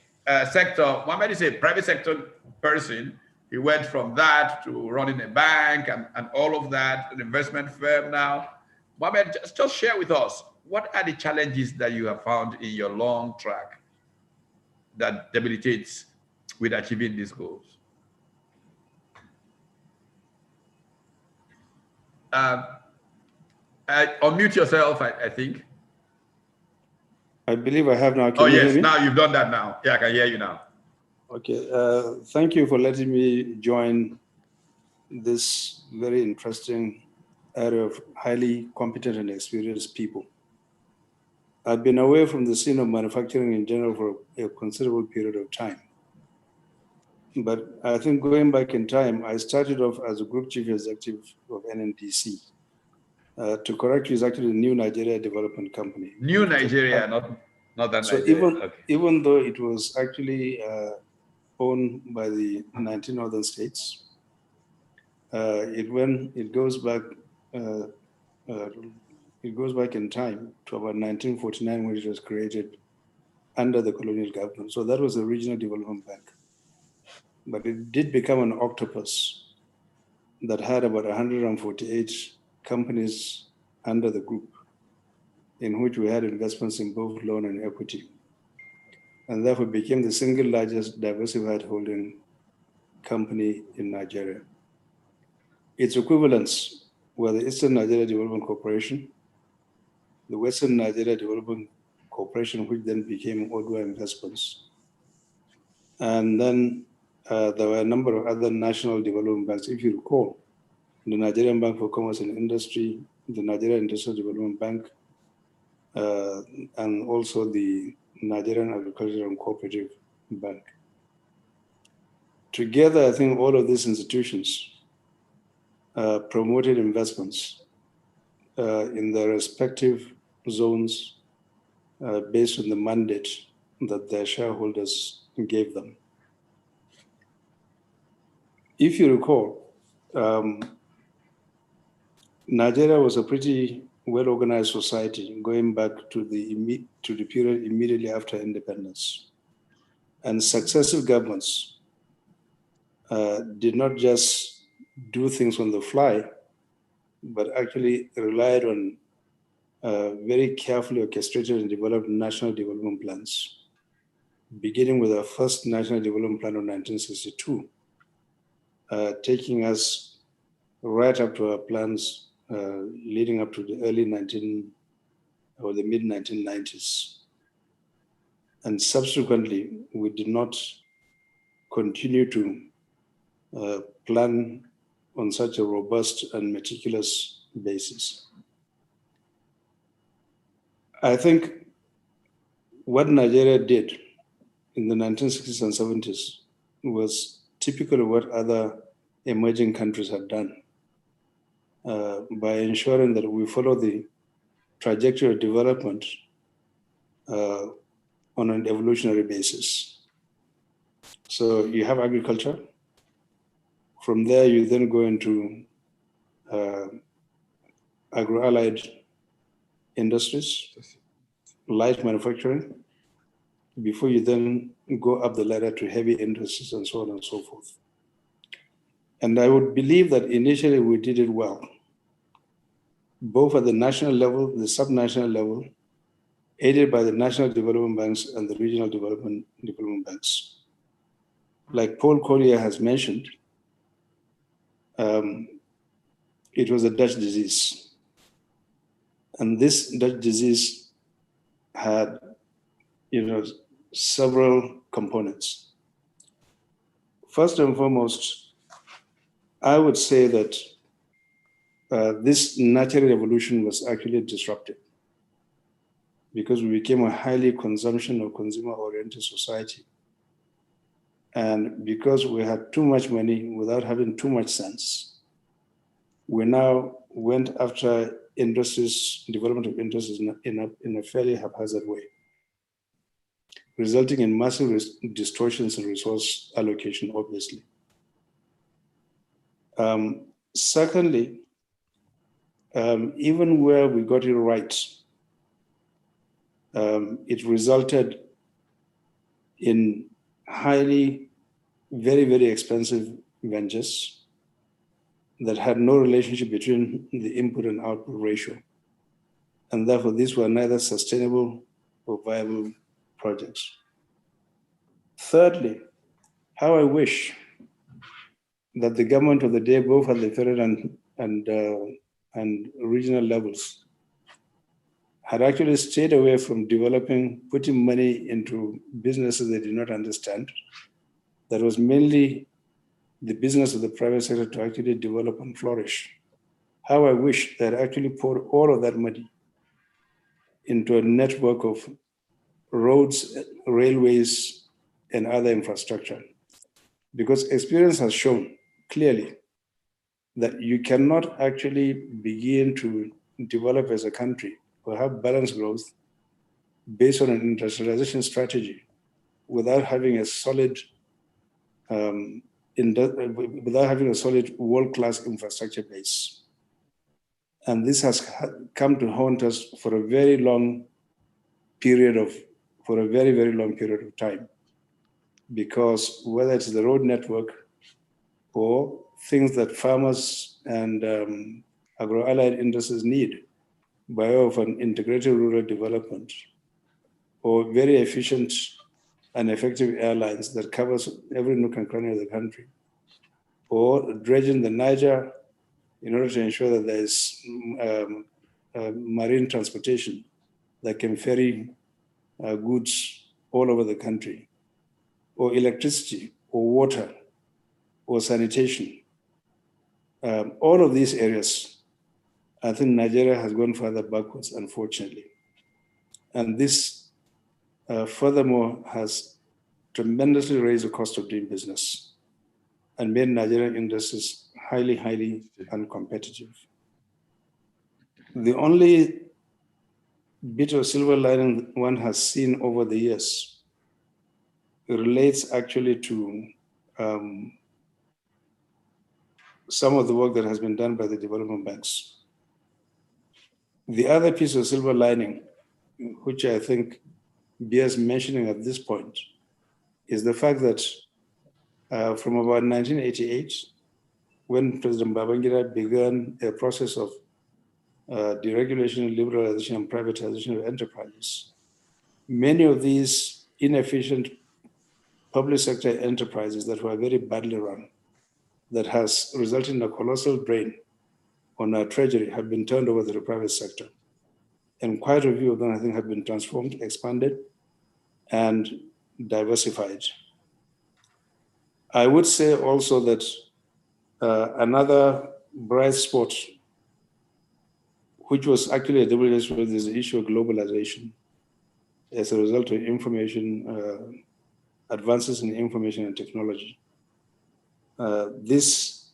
S1: sector. Mohammed is a private sector person. He went from that to running a bank and all of that, an investment firm now. Mohammed, just share with us, what are the challenges that you have found in your long track that debilitates with achieving these goals? Unmute yourself, I think.
S7: I believe I have now.
S1: Can you hear me? Now you've done that now. Yeah, I can hear you now.
S7: Okay, thank you for letting me join this very interesting area of highly competent and experienced people. I've been away from the scene of manufacturing in general for a considerable period of time. But I think going back in time, I started off as a group chief executive of NNDC. To correct you, is actually the New Nigeria Development Company.
S1: New Nigeria, not that
S7: so
S1: Nigeria.
S7: Even though it was actually owned by the 19 northern states, it goes back in time to about 1949 when it was created under the colonial government. So that was the Regional Development Bank. But it did become an octopus that had about 148 companies under the group, in which we had investments in both loan and equity, and therefore became the single largest diversified holding company in Nigeria. Its equivalents were the Eastern Nigeria Development Corporation, the Western Nigeria Development Corporation, which then became Odua Investments. And then there were a number of other national development banks. If you recall, the Nigerian Bank for Commerce and Industry, the Nigerian Industrial Development Bank, and also the Nigerian Agricultural and Cooperative Bank. Together, I think all of these institutions promoted investments in their respective zones based on the mandate that their shareholders gave them. If you recall, Nigeria was a pretty well-organized society going back to the period immediately after independence. And successive governments did not just do things on the fly, but actually relied on very carefully orchestrated and developed national development plans, beginning with our first national development plan of 1962, taking us right up to our plans leading up to the the mid-1990s. And subsequently, we did not continue to plan on such a robust and meticulous basis. I think what Nigeria did in the 1960s and 70s was typical of what other emerging countries had done by ensuring that we follow the trajectory of development on an evolutionary basis. So you have agriculture. From there, you then go into agro-allied industries, light manufacturing, before you then go up the ladder to heavy industries and so on and so forth. And I would believe that initially we did it well, both at the national level, the subnational level, aided by the national development banks and the regional development banks. Like Paul Collier has mentioned, it was a Dutch disease. And this Dutch disease had, several components. First and foremost, I would say that this natural evolution was actually disrupted because we became a highly consumption or consumer-oriented society. And because we had too much money without having too much sense, we now went after industries, development of industries in a fairly haphazard way, resulting in massive distortions in resource allocation, obviously. Secondly, even where we got it right, it resulted in highly, very, very expensive ventures that had no relationship between the input and output ratio. And therefore, these were neither sustainable or viable projects. Thirdly, how I wish that the government of the day, both at the federal and regional levels, had actually stayed away from putting money into businesses they did not understand. That was mainly the business of the private sector to actually develop and flourish. How I wish they had actually poured all of that money into a network of roads, railways, and other infrastructure, because experience has shown clearly that you cannot actually begin to develop as a country or have balanced growth based on an industrialization strategy without having a solid world-class infrastructure base. And this has come to haunt us for a very, very long period of time, because whether it's the road network or things that farmers and agro-allied industries need by way of an integrated rural development, or very efficient and effective airlines that covers every nook and cranny of the country, or dredging the Niger in order to ensure that there is marine transportation that can ferry goods all over the country, or electricity, or water, or sanitation. All of these areas, I think Nigeria has gone further backwards, unfortunately. And this, furthermore, has tremendously raised the cost of doing business and made Nigerian industries highly, highly uncompetitive. The only bit of silver lining one has seen over the years relates actually to some of the work that has been done by the development banks. The other piece of silver lining, which I think bears mentioning at this point, is the fact that from about 1988, when President Babangida began a process of deregulation, liberalization, and privatization of enterprises, many of these inefficient public sector enterprises that were very badly run, that has resulted in a colossal drain on our treasury, have been turned over to the private sector. And quite a few of them, I think, have been transformed, expanded, and diversified. I would say also that another bright spot, which was actually a double-edged sword, is the issue of globalization as a result of information, advances in information and technology. This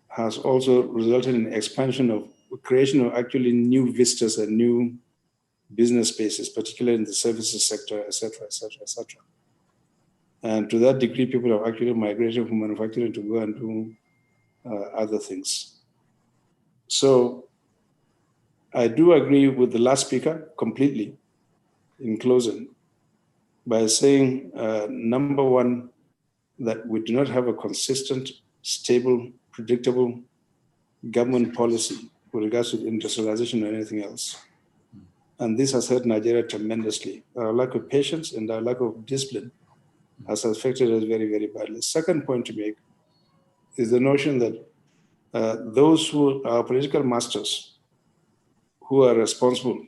S7: has also resulted in expansion of creation of actually new vistas and new business spaces, particularly in the services sector, et cetera, et cetera, et cetera. And to that degree, people have actually migrated from manufacturing to go and do other things. So I do agree with the last speaker completely in closing by saying, number one, that we do not have a consistent, stable, predictable government policy with regards to industrialization or anything else. And this has hurt Nigeria tremendously. Our lack of patience and our lack of discipline has affected us very, very badly. Second point to make is the notion that those who are political masters who are responsible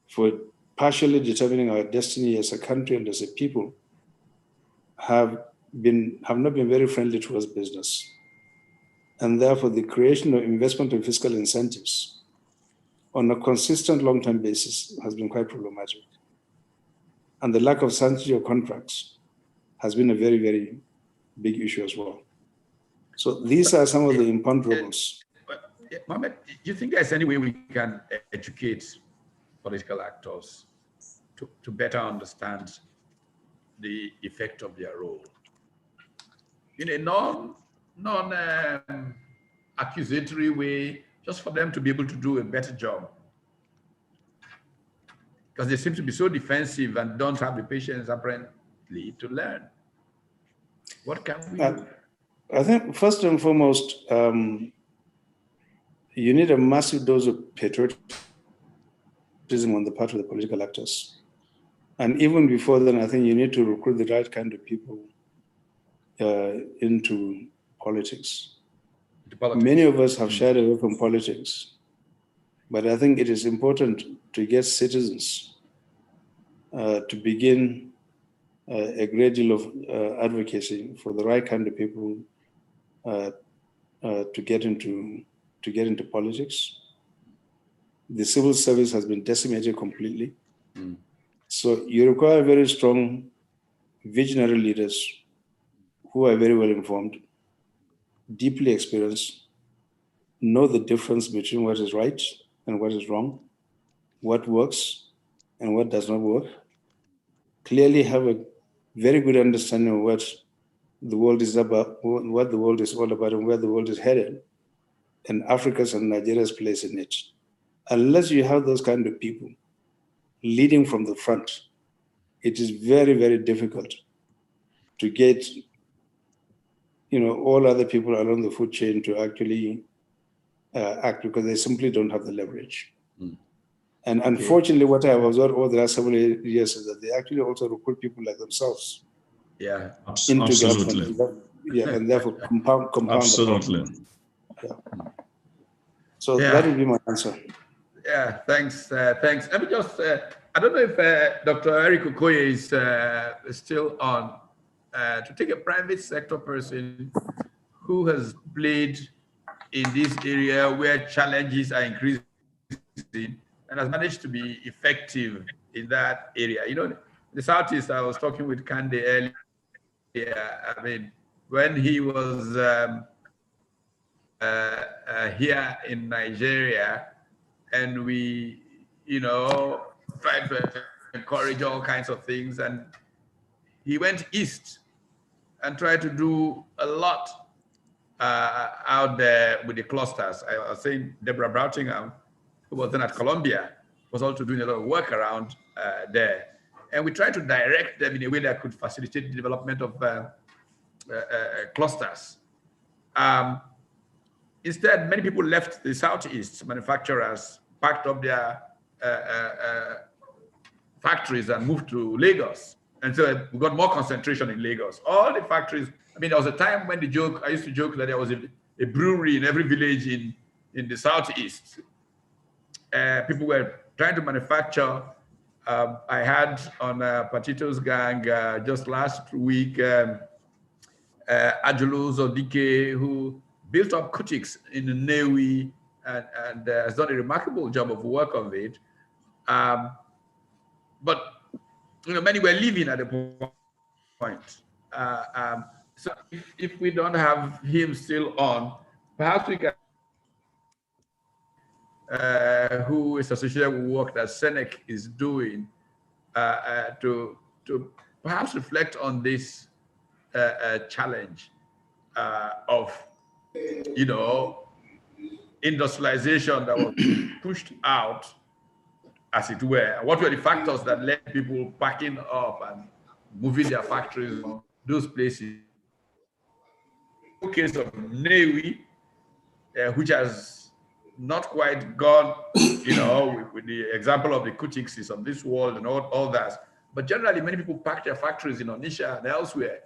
S7: for partially determining our destiny as a country and as a people have not been very friendly towards business. And therefore, the creation of investment and fiscal incentives on a consistent long-term basis has been quite problematic. And the lack of sanctity of contracts has been a very, very big issue as well. So these are some of the imponderables.
S1: Mohammed, do you think there's any way we can educate political actors to better understand the effect of their role in a non-accusatory way, just for them to be able to do a better job? Because they seem to be so defensive and don't have the patience, apparently, to learn. What can we do?
S7: I think first and foremost, you need a massive dose of patriotism on the part of the political actors. And even before then, I think you need to recruit the right kind of people into politics. Many of us have shied away from politics, but I think it is important to get citizens to begin a great deal of advocacy for the right kind of people to get into politics. The civil service has been decimated completely. So you require very strong visionary leaders who are very well informed, deeply experienced, know the difference between what is right and what is wrong, what works and what does not work, clearly have a very good understanding of what the world is about, what the world is all about, and where the world is headed, and Africa's and Nigeria's place in it. Unless you have those kind of people leading from the front, it is very, very difficult to get, all other people along the food chain to actually act, because they simply don't have the leverage. And unfortunately, what I have observed over the last several years is that they actually also recruit people like themselves.
S1: Yeah,
S7: into
S3: absolutely.
S7: government. Yeah, and therefore compound.
S3: Absolutely.
S7: So that would be my answer.
S1: Yeah, thanks. Thanks. Let me just, I don't know if Dr. Eric Okoye is still on, to take a private sector person who has played in this area where challenges are increasing and has managed to be effective in that area. The Southeast, I was talking with Kandeh earlier. I mean, when he was here in Nigeria, and we, tried to encourage all kinds of things, and he went east and tried to do a lot out there with the clusters. I was saying Deborah Broughtingham, who was then at Columbia, was also doing a lot of work around there. And we tried to direct them in a way that could facilitate the development of clusters. Instead, many people left the Southeast, manufacturers packed up their factories and moved to Lagos. And so we got more concentration in Lagos. All the factories, I mean, there was a time when I used to joke that there was a brewery in every village in the Southeast. People were trying to manufacture. I had on Patito's gang just last week, Ajulu Zodike, who built up Kutix in Newi and has done a remarkable job of work on it. But many were leaving at the point. So if we don't have him still on, perhaps we can who is associated with work that SENEC is doing to perhaps reflect on this challenge of industrialization that was pushed out, as it were. What were the factors that led people packing up and moving their factories from those places? In the case of Newi, which has not quite gone, with the example of the Kutixes of this world and all that. But generally, many people pack their factories in Onitsha and elsewhere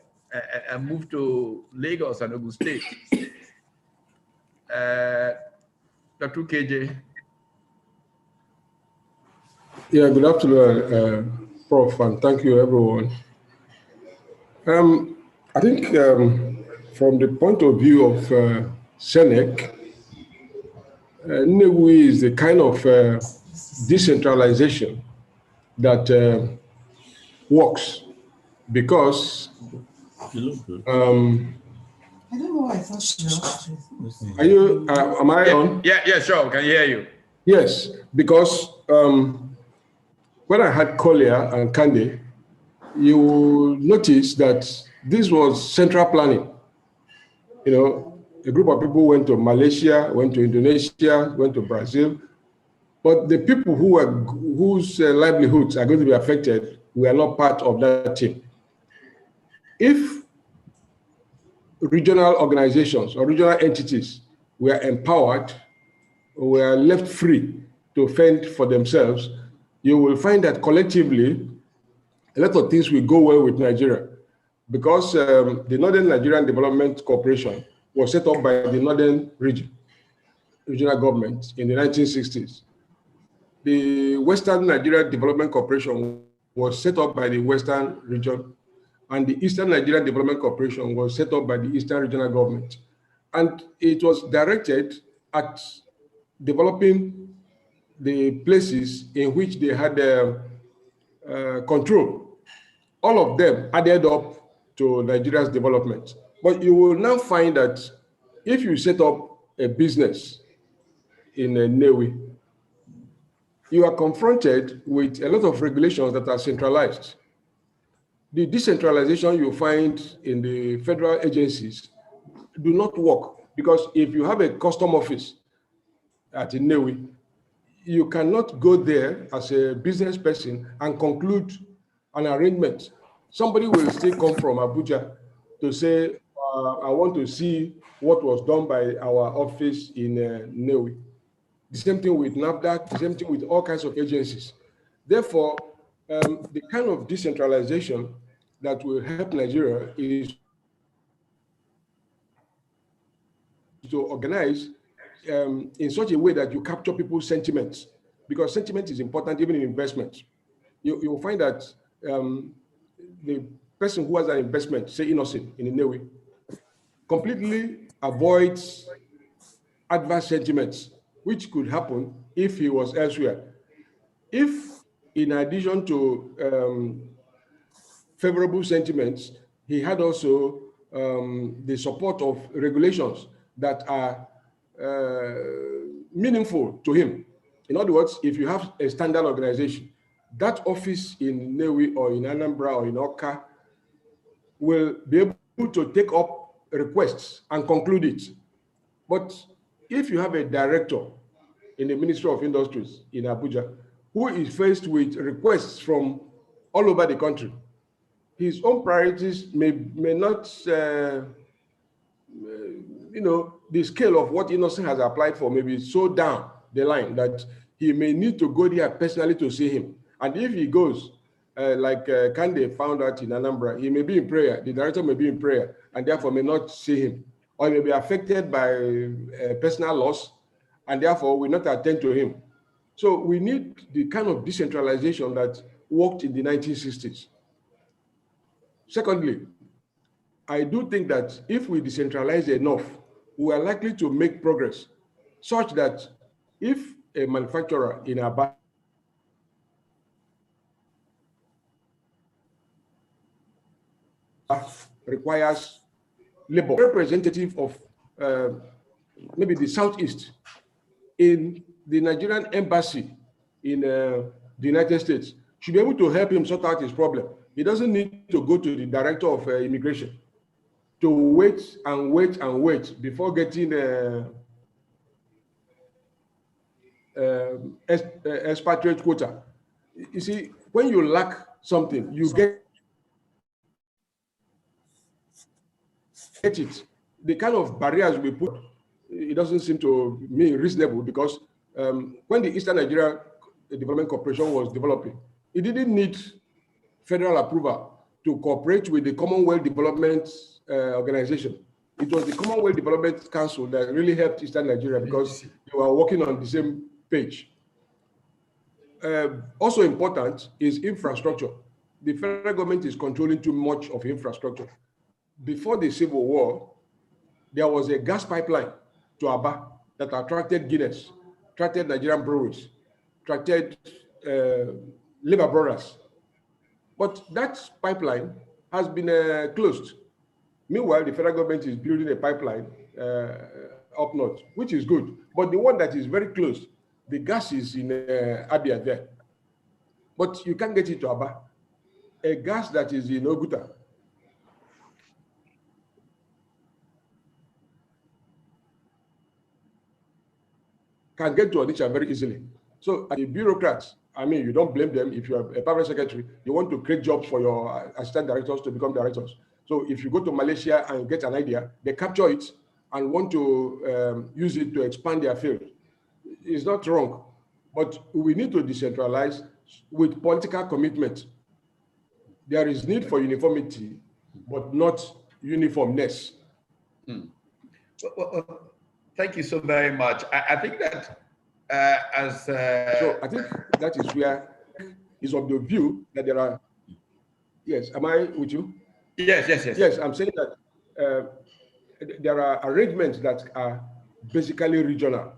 S1: and move to Lagos and Ogun State. Dr. Ukeje.
S8: Yeah, good afternoon, Prof, and thank you, everyone. I think from the point of view of SENEC, Newi is the kind of decentralization that works because
S3: You look good.
S9: I don't know why I thought
S8: are you, am I on?
S1: Yeah, sure, can hear you.
S8: Yes, because when I had Collier and Kandeh, you will notice that this was central planning. A group of people went to Malaysia, went to Indonesia, went to Brazil, but the people whose livelihoods are going to be affected were not part of that team. If regional organizations or regional entities were empowered, were left free to fend for themselves, you will find that collectively, a lot of things will go well with Nigeria, because the Northern Nigerian Development Corporation was set up by the Northern regional government in the 1960s. The Western Nigeria Development Corporation was set up by the Western region, and the Eastern Nigeria Development Corporation was set up by the Eastern regional government. And it was directed at developing the places in which they had control. All of them added up to Nigeria's development. But you will now find that if you set up a business in Nnewi, you are confronted with a lot of regulations that are centralized. The decentralization you find in the federal agencies do not work, because if you have a custom office at Nnewi, you cannot go there as a business person and conclude an arrangement. Somebody will still come from Abuja to say, I want to see what was done by our office in Nnewi. The same thing with NAFDAC, the same thing with all kinds of agencies. Therefore, the kind of decentralization that will help Nigeria is to organize in such a way that you capture people's sentiments, because sentiment is important even in investment. You will find that the person who has an investment, say Innocent in Nnewi, completely avoids adverse sentiments, which could happen if he was elsewhere. If, in addition to favorable sentiments, he had also the support of regulations that are meaningful to him. In other words, if you have a standard organization, that office in Nnewi or in Anambra or in Awka will be able to take up requests and conclude it. But if you have a director in the Ministry of Industries in Abuja who is faced with requests from all over the country, his own priorities may not, the scale of what Innocent has applied for may be so down the line that he may need to go there personally to see him. And if he goes, like Kandeh found out in Anambra, he may be in prayer, the director may be in prayer, and therefore may not see him, or he may be affected by personal loss, and therefore will not attend to him. So we need the kind of decentralization that worked in the 1960s. Secondly, I do think that if we decentralize enough, we are likely to make progress such that if a manufacturer in Aba requires labor, representative of maybe the Southeast in the Nigerian embassy in the United States should be able to help him sort out his problem. He doesn't need to go to the director of immigration to wait and wait and wait before getting expatriate quota. You see, when you lack something, you get it. The kind of barriers we put, it doesn't seem to me reasonable, because when the Eastern Nigeria Development Corporation was developing, it didn't need federal approval to cooperate with the Commonwealth Development Organization. It was the Commonwealth Development Council that really helped Eastern Nigeria because they were working on the same page. Also important is infrastructure. The federal government is controlling too much of infrastructure. Before the Civil War, there was a gas pipeline to Aba that attracted Guinness, attracted Nigerian breweries, attracted labor brothers. But that pipeline has been closed. Meanwhile, the federal government is building a pipeline up north, which is good. But the one that is very close, the gas is in Abia there. But you can't get it to Aba. A gas that is in Oguta can get to Onitsha very easily. So the bureaucrats, I mean, you don't blame them. If you are a private secretary, you want to create jobs for your assistant directors to become directors. So if you go to Malaysia and get an idea, they capture it and want to use it to expand their field. It's not wrong, but we need to decentralize with political commitment. There is need for uniformity, but not uniformness.
S1: Well, thank you so very much. I think that
S8: so I think that is where is of the view that there are. Yes, am I with you? Yes, I'm saying that there are arrangements that are basically regional,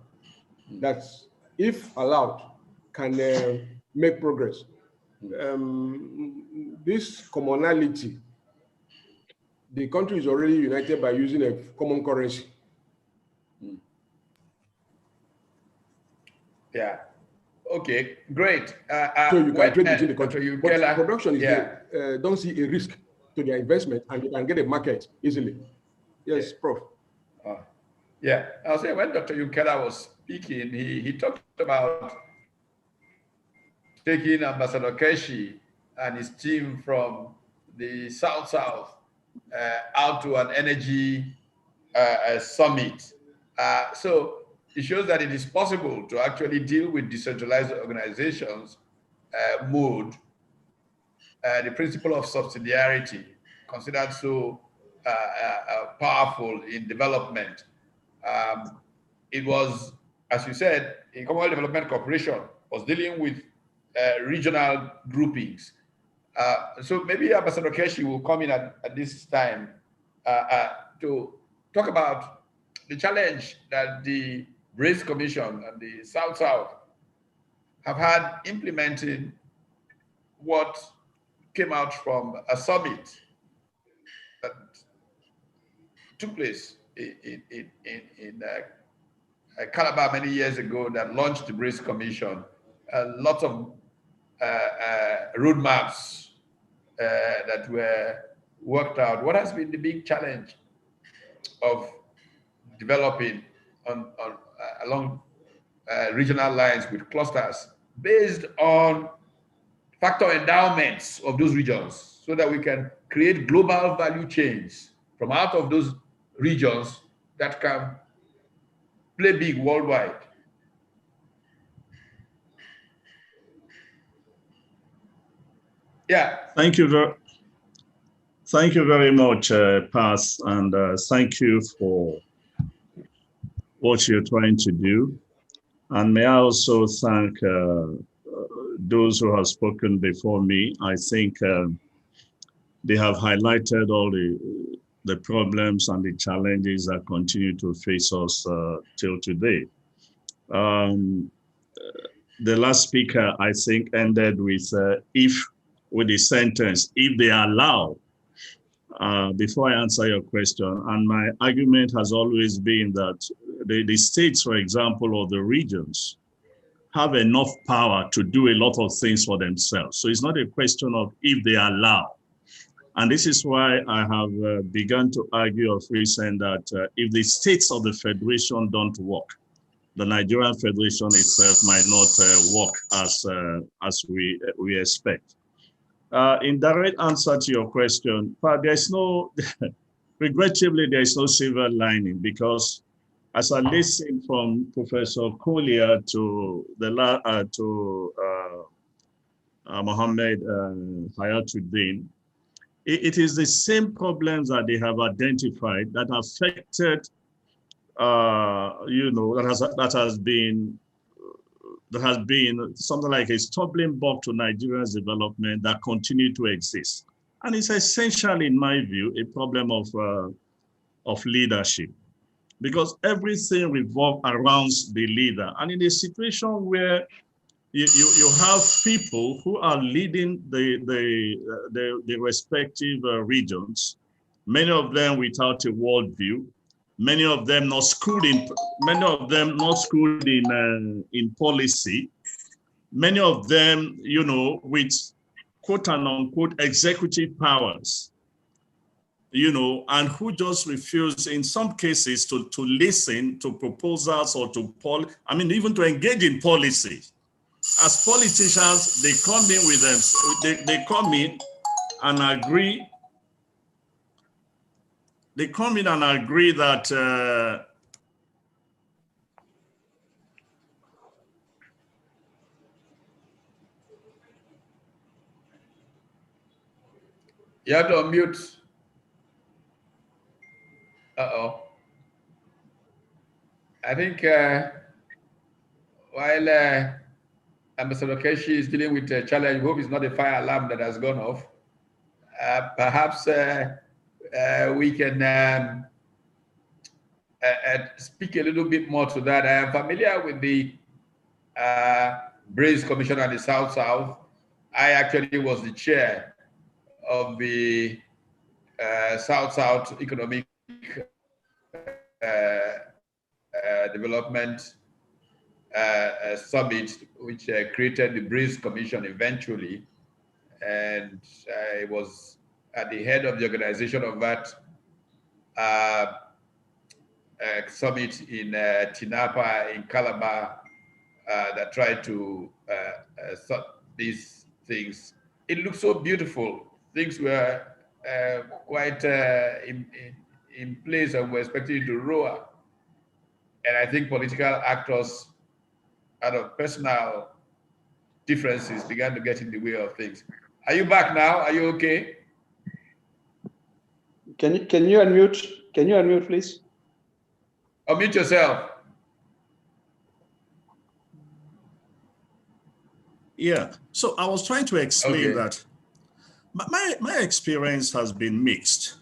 S8: that if allowed can make progress. This commonality the country is already united by using a common currency.
S1: Yeah. Okay, great.
S8: So you can trade between the country. But
S1: Yumkella,
S8: production is there. Don't see a risk to their investment, and you can get a market easily. Yes, Prof.
S1: Yeah, I'll say when Dr. Yumkella was speaking, he talked about taking Ambassador Keshi and his team from the South out to an energy summit. So it shows that it is possible to actually deal with decentralized organizations mode. The principle of subsidiarity, considered so powerful in development. It was, as you said, in Commonwealth Development Corporation, was dealing with regional groupings. So maybe Ambassador Keshi will come in at this time to talk about the challenge that the BRACED Commission and the South have had implementing what came out from a summit that took place in Calabar many years ago that launched the BRACED Commission. A lot of roadmaps that were worked out. What has been the big challenge of developing along regional lines with clusters based on factor endowments of those regions so that we can create global value chains from out of those regions that can play big worldwide? Yeah.
S3: Thank you very much, Paz, and thank you for what you're trying to do. And may I also thank those who have spoken before me. I think they have highlighted all the problems and the challenges that continue to face us till today. The last speaker, I think, ended with with the sentence, if they allow. Before I answer your question, and my argument has always been that the states, for example, or the regions, have enough power to do a lot of things for themselves. So it's not a question of if they allow. And this is why I have begun to argue of recent that if the states of the federation don't work, the Nigerian Federation itself might not work as we expect. In direct answer to your question, but there's no, regrettably, there's no silver lining, because as I listen from Professor Collier to Mohammed Hayatuddin, it is the same problems that they have identified that affected, that has been something like a stumbling block to Nigeria's development that continue to exist. And it's essentially, in my view, a problem of leadership, because everything revolves around the leader. And in a situation where you have people who are leading the respective regions, many of them without a worldview, many of them not schooled in policy, many of them, with quote unquote executive powers, and who just refuse in some cases to listen to proposals or even to engage in policy. As politicians, they come in with them, they come in and agree. They come in and agree that
S1: you have to unmute. Uh-oh. I think while Ambassador Keshi is dealing with a challenge, hope it's not a fire alarm that has gone off. Perhaps we can speak a little bit more to that. I am familiar with the BRACED Commission at the South. I actually was the chair of the South-South Economic Development Summit, which created the BRACED Commission eventually. And I was at the head of the organization of that summit in Tinapa, in Calabar, that tried to sort these things. It looked so beautiful. Things were quite in place, and were expecting to roar. And I think political actors, out of personal differences, began to get in the way of things. Are you back now? Are you okay?
S7: Can you unmute? Can you unmute, please?
S1: Unmute yourself.
S3: Yeah. So I was trying to explain that my experience has been mixed.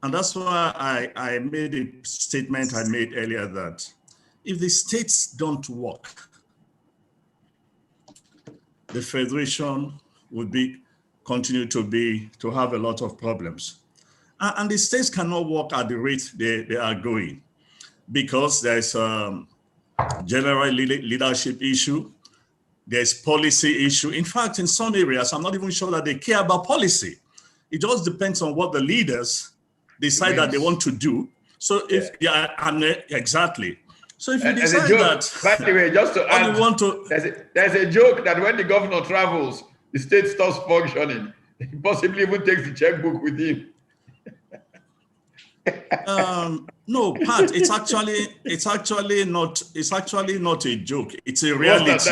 S3: And that's why I made a statement I made earlier that if the states don't work, the federation would continue to have a lot of problems. And the states cannot work at the rate they are going, because there's a general leadership issue, there's policy issue. In fact, in some areas, I'm not even sure that they care about policy. It just depends on what the leaders decide that they want to do. So if exactly. So if you decide that,
S1: by the way, just to add, there's a joke that when the governor travels, the state stops functioning. He possibly even takes the checkbook with him.
S3: No, Pat, it's actually not a joke. It's a reality.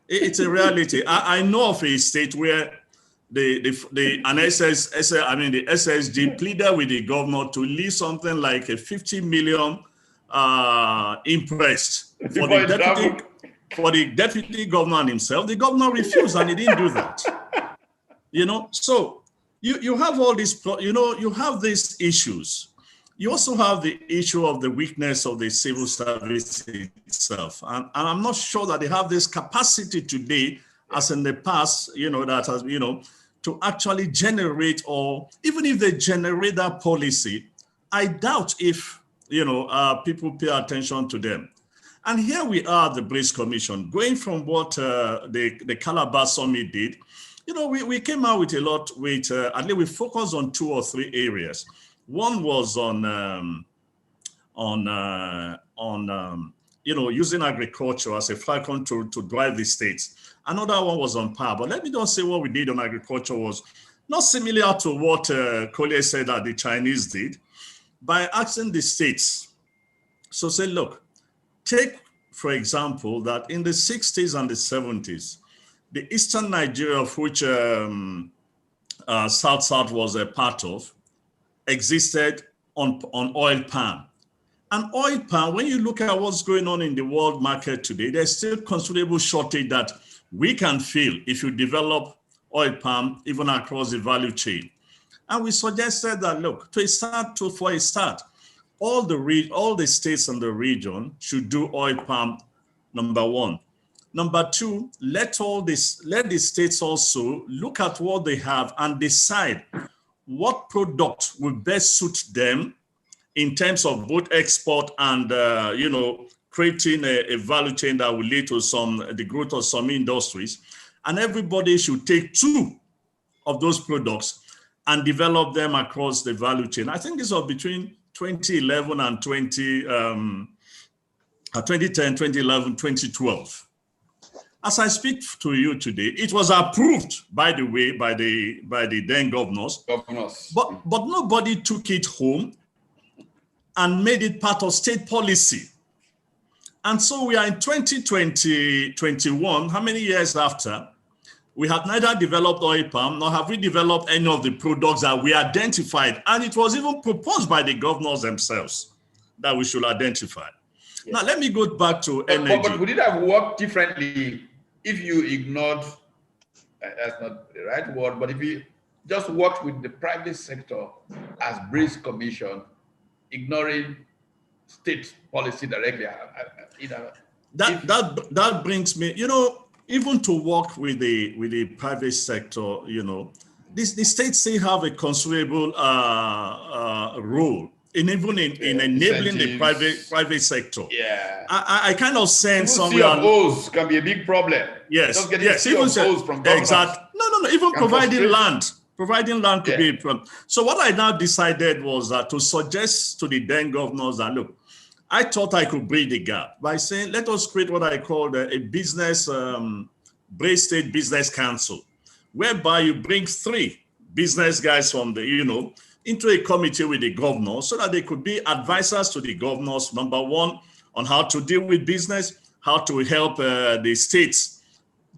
S3: It's a reality. I know of a state where the SSG pleaded with the governor to leave something like a 50 million imprest for the deputy governor and himself. The governor refused, and he didn't do that. So you have all these, you have these issues. You also have the issue of the weakness of the civil service itself. And I'm not sure that they have this capacity today, as in the past, that has, to actually generate, or even if they generate that policy, I doubt if, people pay attention to them. And here we are, the BRACED Commission, going from what the Calabar Summit did. We came out with a lot, at least we focused on 2 or 3 areas. One was on using agriculture as a falcon to drive the states. Another one was on power. But let me just say what we did on agriculture was not similar to what Collier said that the Chinese did, by asking the states. So say, look, take, for example, that in the 60s and the 70s, the Eastern Nigeria, of which South-South was a part of, existed on oil palm. And oil palm, when you look at what's going on in the world market today, there's still considerable shortage that we can fill if you develop oil palm even across the value chain. And we suggested that, look, for a start, all the states in the region should do oil palm, number 1. Number 2, let the states also look at what they have and decide what product will best suit them in terms of both export and, creating a value chain that will lead to the growth of some industries. And everybody should take 2 of those products and develop them across the value chain. I think this was between 2011 and 2010, 2011, 2012. As I speak to you today, it was approved, by the way, by the then governors. But nobody took it home and made it part of state policy. And so we are in 2021, how many years after? We have neither developed oil palm, nor have we developed any of the products that we identified. And it was even proposed by the governors themselves that we should identify. Yes. Now, let me go back to energy.
S1: But would it have worked differently if you ignored, that's not the right word, but if you just worked with the private sector as BRACED Commission, ignoring state policy directly?
S3: That brings me, even to work with the private sector, the states still have a considerable role in enabling the private sector.
S1: Yeah,
S3: I kind of sense
S1: somewhere. CFOs can be a big problem.
S3: Yes,
S1: just getting CFOs from government.
S3: Exactly. No. Even providing land could be a problem. So what I now decided was to suggest to the then governors that, look, I thought I could bridge the gap by saying, let us create what I call a business, BRACED State Business Council, whereby you bring 3 business guys from the, into a committee with the governor so that they could be advisors to the governors, number 1, on how to deal with business, how to help the states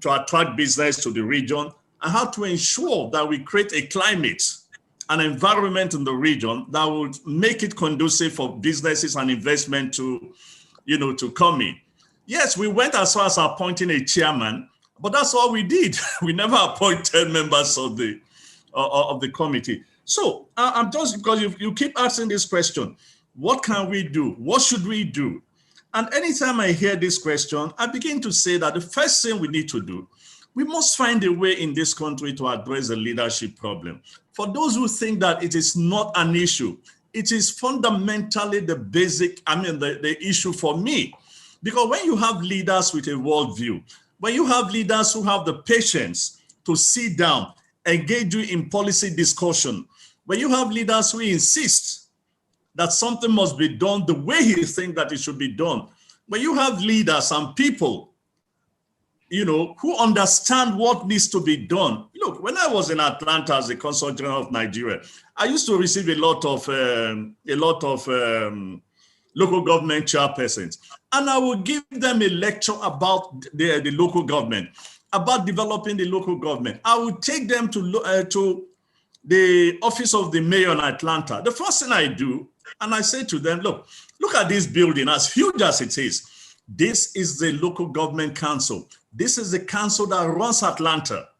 S3: to attract business to the region, and how to ensure that we create a climate, an environment in the region that would make it conducive for businesses and investment to, to come in. Yes, we went as far as appointing a chairman, but that's all we did. We never appointed members of the committee. So I'm just, because you keep asking this question, what can we do? What should we do? And anytime I hear this question, I begin to say that the first thing we need to do, we must find a way in this country to address the leadership problem. For those who think that it is not an issue, it is fundamentally the basic, the issue for me. Because when you have leaders with a worldview, when you have leaders who have the patience to sit down, engage you in policy discussion, when you have leaders who insist that something must be done the way he thinks that it should be done, when you have leaders and people, who understand what needs to be done. Look, when I was in Atlanta as the Consul General of Nigeria, I used to receive a lot of local government chairpersons, and I would give them a lecture about the local government, about developing the local government. I would take them to the office of the mayor in Atlanta. The first thing I do, and I say to them, look at this building, as huge as it is. This is the local government council. This is the council that runs Atlanta.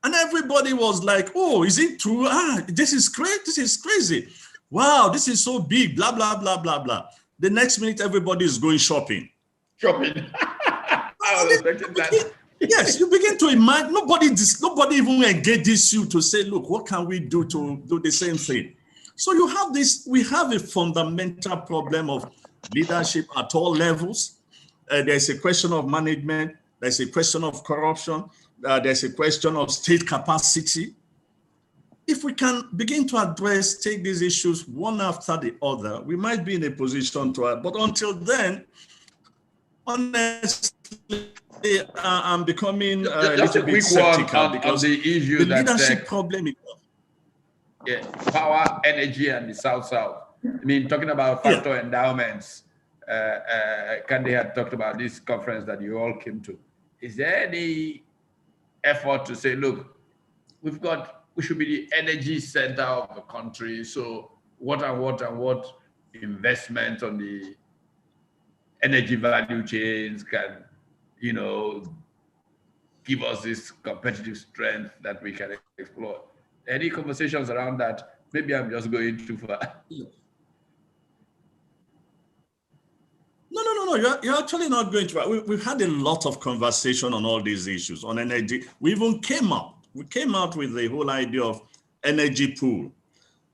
S3: And everybody was like, oh, is it true? This is great. This is crazy. Wow, this is so big, blah, blah, blah, blah, blah. The next minute, everybody is going shopping.
S1: Shopping. I was expecting that.
S3: Yes, you begin to imagine, nobody even engages you to say, look, what can we do to do the same thing? So you have this, we have a fundamental problem of leadership at all levels. There's a question of management. There's a question of corruption. There's a question of state capacity. If we can begin to take these issues one after the other, we might be in a position to, but until then, honestly, I'm becoming a little bit skeptical because
S1: the issue
S3: the leadership problem is
S1: power, energy, and the South-South. I mean, talking about factor endowments, Kandeh had talked about this conference that you all came to. Is there any effort to say, look, we should be the energy center of the country, so what investment on the energy value chains can, give us this competitive strength that we can explore? Any conversations around that? Maybe I'm just going too far.
S3: No, you're actually not going to. We've had a lot of conversation on all these issues on energy. We even came out with the whole idea of energy pool.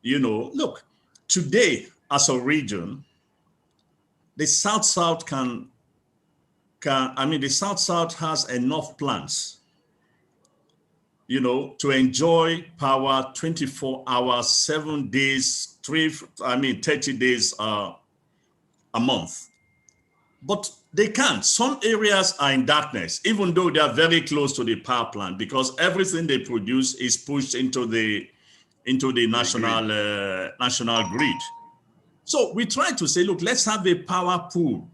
S3: Look, today as a region, the South-South the South-South has enough plants, to enjoy power 24 hours, 7 days, 30 days a month. But they can't. Some areas are in darkness, even though they are very close to the power plant, because everything they produce is pushed into the national grid. So we try to say, look, let's have a power pool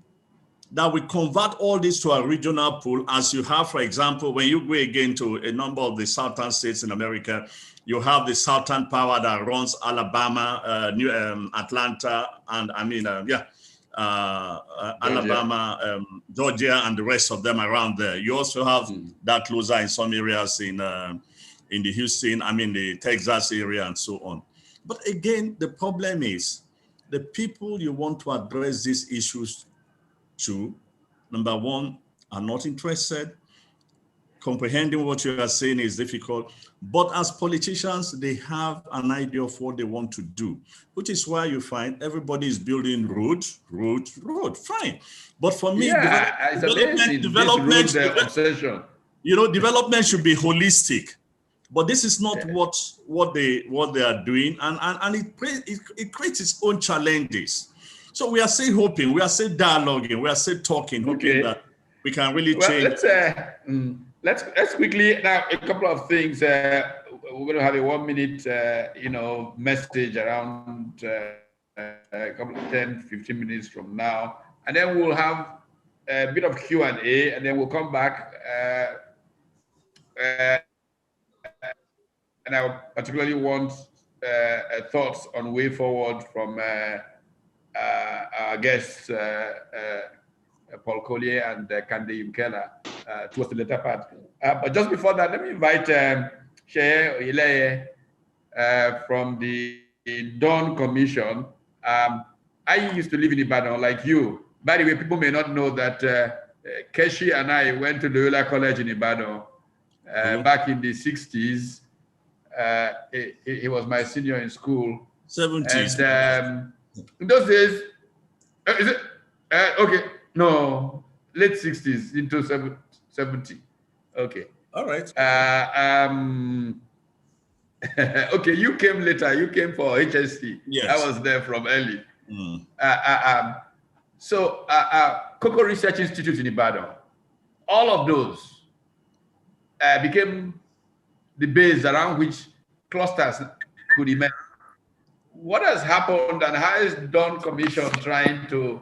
S3: that we convert all this to a regional pool, as you have, for example, when you go again to a number of the southern states in America, you have the Southern Power that runs Alabama, Atlanta, and Alabama, Georgia, and the rest of them around there. You also have that closer in some areas in the Houston, the Texas area, and so on. But again, the problem is the people you want to address these issues to, number one, are not interested. comprehending what you are saying is difficult. But as politicians, they have an idea of what they want to do, which is why you find everybody is building road, fine. But for me, development,
S1: obsession.
S3: You know, development should be holistic. But this is not what they are doing, and it creates its own challenges. So we are still hoping, we are still dialoguing, we are still talking, hoping that we can really change.
S1: Let's quickly now a couple of things. We're going to have a 1 minute, message around a couple of 10, 15 minutes from now, and then we'll have a bit of Q&A, and then we'll come back. And I particularly want thoughts on way forward from our guests, Paul Collier and Kandeh Yumkella, towards the later part. But just before that, let me invite Seye Oleyele from the Dawn Commission. I used to live in Ibadan like you. By the way, people may not know that Keshi and I went to the Oleyele College in Ibadan back in the 60s. He was my senior in school.
S3: 70s.
S1: And in those days, is it? Okay, no, late 60s into 70. Okay.
S3: All right.
S1: Okay, you came later. You came for HSC.
S3: Yes.
S1: I was there from early. So, Cocoa Research Institute in Ibadan, all of those became the base around which clusters could emerge. What has happened, and how is Dawn Commission trying to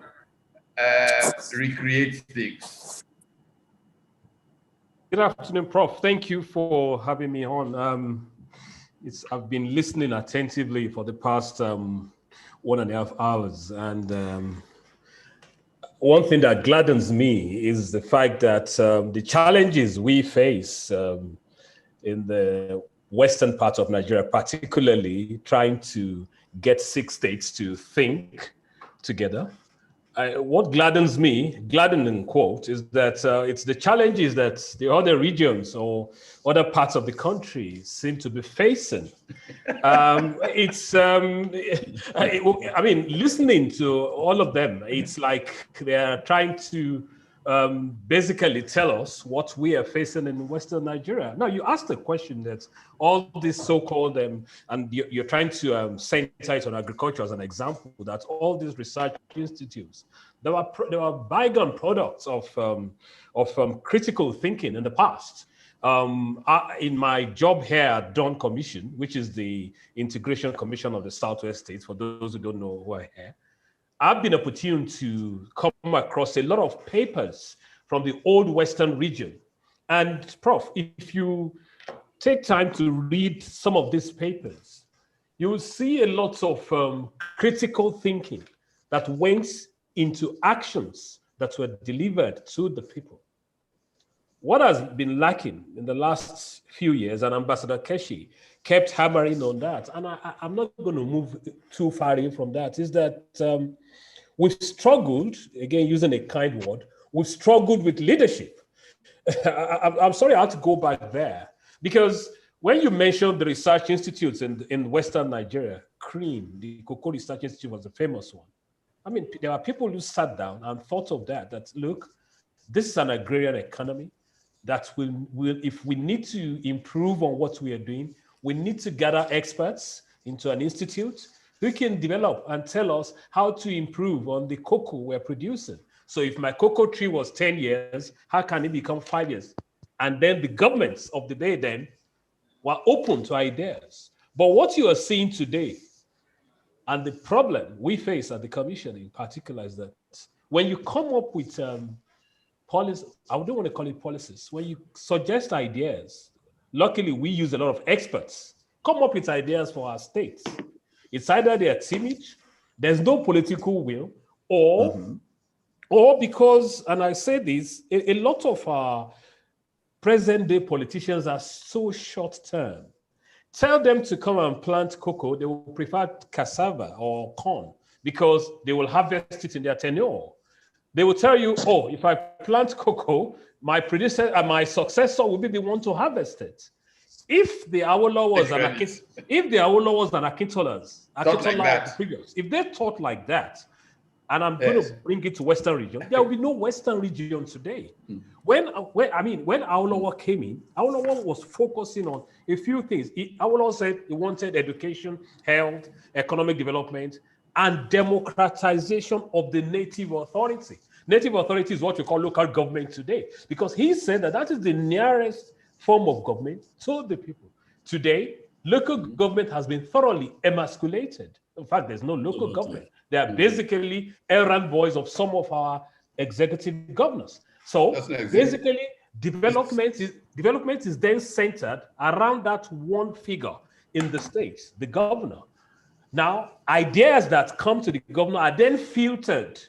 S1: recreate things?
S4: Good afternoon, Prof. Thank you for having me on. I've been listening attentively for the past 1.5 hours, and one thing that gladdens me is the fact that the challenges we face in the western part of Nigeria, particularly trying to get 6 states to think together. What gladdens me, gladdening quote, is that it's the challenges that the other regions or other parts of the country seem to be facing. I mean, listening to all of them, it's like they're trying to basically tell us what we are facing in Western Nigeria. Now, you asked the question that all these so-called, and you're trying to center it on agriculture as an example, that all these research institutes, they were bygone products of critical thinking in the past. In my job here at Dawn Commission, which is the Integration Commission of the Southwest States, for those who don't know who are here, I've been opportune to come across a lot of papers from the old Western region. And Prof, if you take time to read some of these papers, you will see a lot of critical thinking that went into actions that were delivered to the people. What has been lacking in the last few years, and Ambassador Keshi kept hammering on that, and I'm not going to move too far away from that, is that we've struggled, again, using a kind word, we've struggled with leadership. I'm sorry I have to go back there, because when you mentioned the research institutes in Western Nigeria, CREAM, the Cocoa Research Institute was a famous one. I mean, there are people who sat down and thought of that look, this is an agrarian economy that will if we need to improve on what we are doing, we need to gather experts into an institute who can develop and tell us how to improve on the cocoa we're producing. So if my cocoa tree was 10 years, how can it become 5 years? And then the governments of the day then were open to ideas. But what you are seeing today, and the problem we face at the Commission in particular, is that when you come up with policies, I don't want to call it policies, when you suggest ideas, luckily we use a lot of experts, come up with ideas for our states. It's either they are timid, there's no political will, or because, and I say this, a lot of our present day politicians are so short term. Tell them to come and plant cocoa, they will prefer cassava or corn because they will harvest it in their tenure. They will tell you, oh, if I plant cocoa, my predecessor, my successor will be the one to harvest it. If the Awolowo was an Akintola previous, if they thought like that, and I'm going to bring it to Western region, there will be no Western region today. When Awolowo came in, Awolowo was focusing on a few things. Awolowo said he wanted education, health, economic development, and democratization of the native authority. Native authority is what we call local government today, because he said that that is the nearest form of government to the people. Today, local government has been thoroughly emasculated. In fact, there's no local government. They are basically errand boys of some of our executive governors. So basically, development is then centered around that one figure in the states, the governor. Now, ideas that come to the governor are then filtered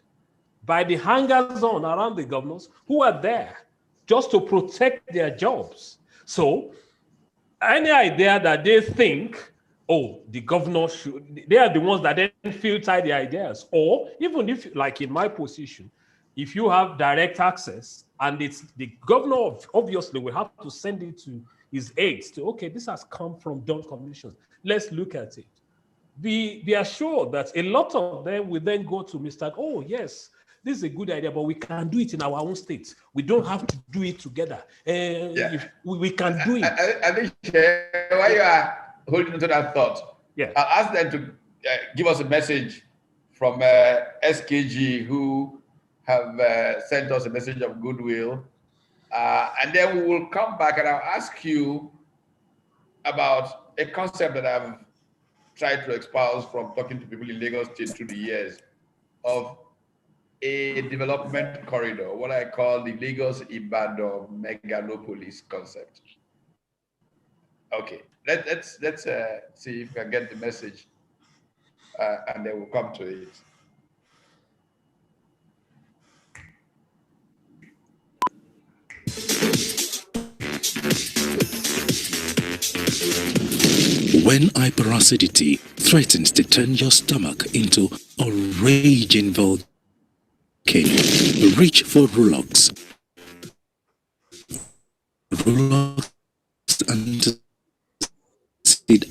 S4: by the hangers-on around the governors who are there just to protect their jobs. So any idea that they think, oh, the governor should, they are the ones that then filter the ideas. Or even if, like in my position, if you have direct access and it's the governor, obviously will have to send it to his aides to, okay, this has come from Dawn Commission. Let's look at it. Be assured that a lot of them will then go to Mr. Oh, yes, this is a good idea, but we can do it in our own states. We don't have to do it together. We can do it.
S1: I think while you are holding on to that thought, I'll ask them to give us a message from SKG, who have sent us a message of goodwill. And then we will come back and I'll ask you about a concept that I've tried to espouse from talking to people in Lagos State through the years of a development corridor, what I call the Lagos-Ibadan megalopolis concept. Okay, let's see if we can get the message, and then we'll come to it.
S10: When hyperacidity threatens to turn your stomach into a raging volcano, reach for Rulox. Rulox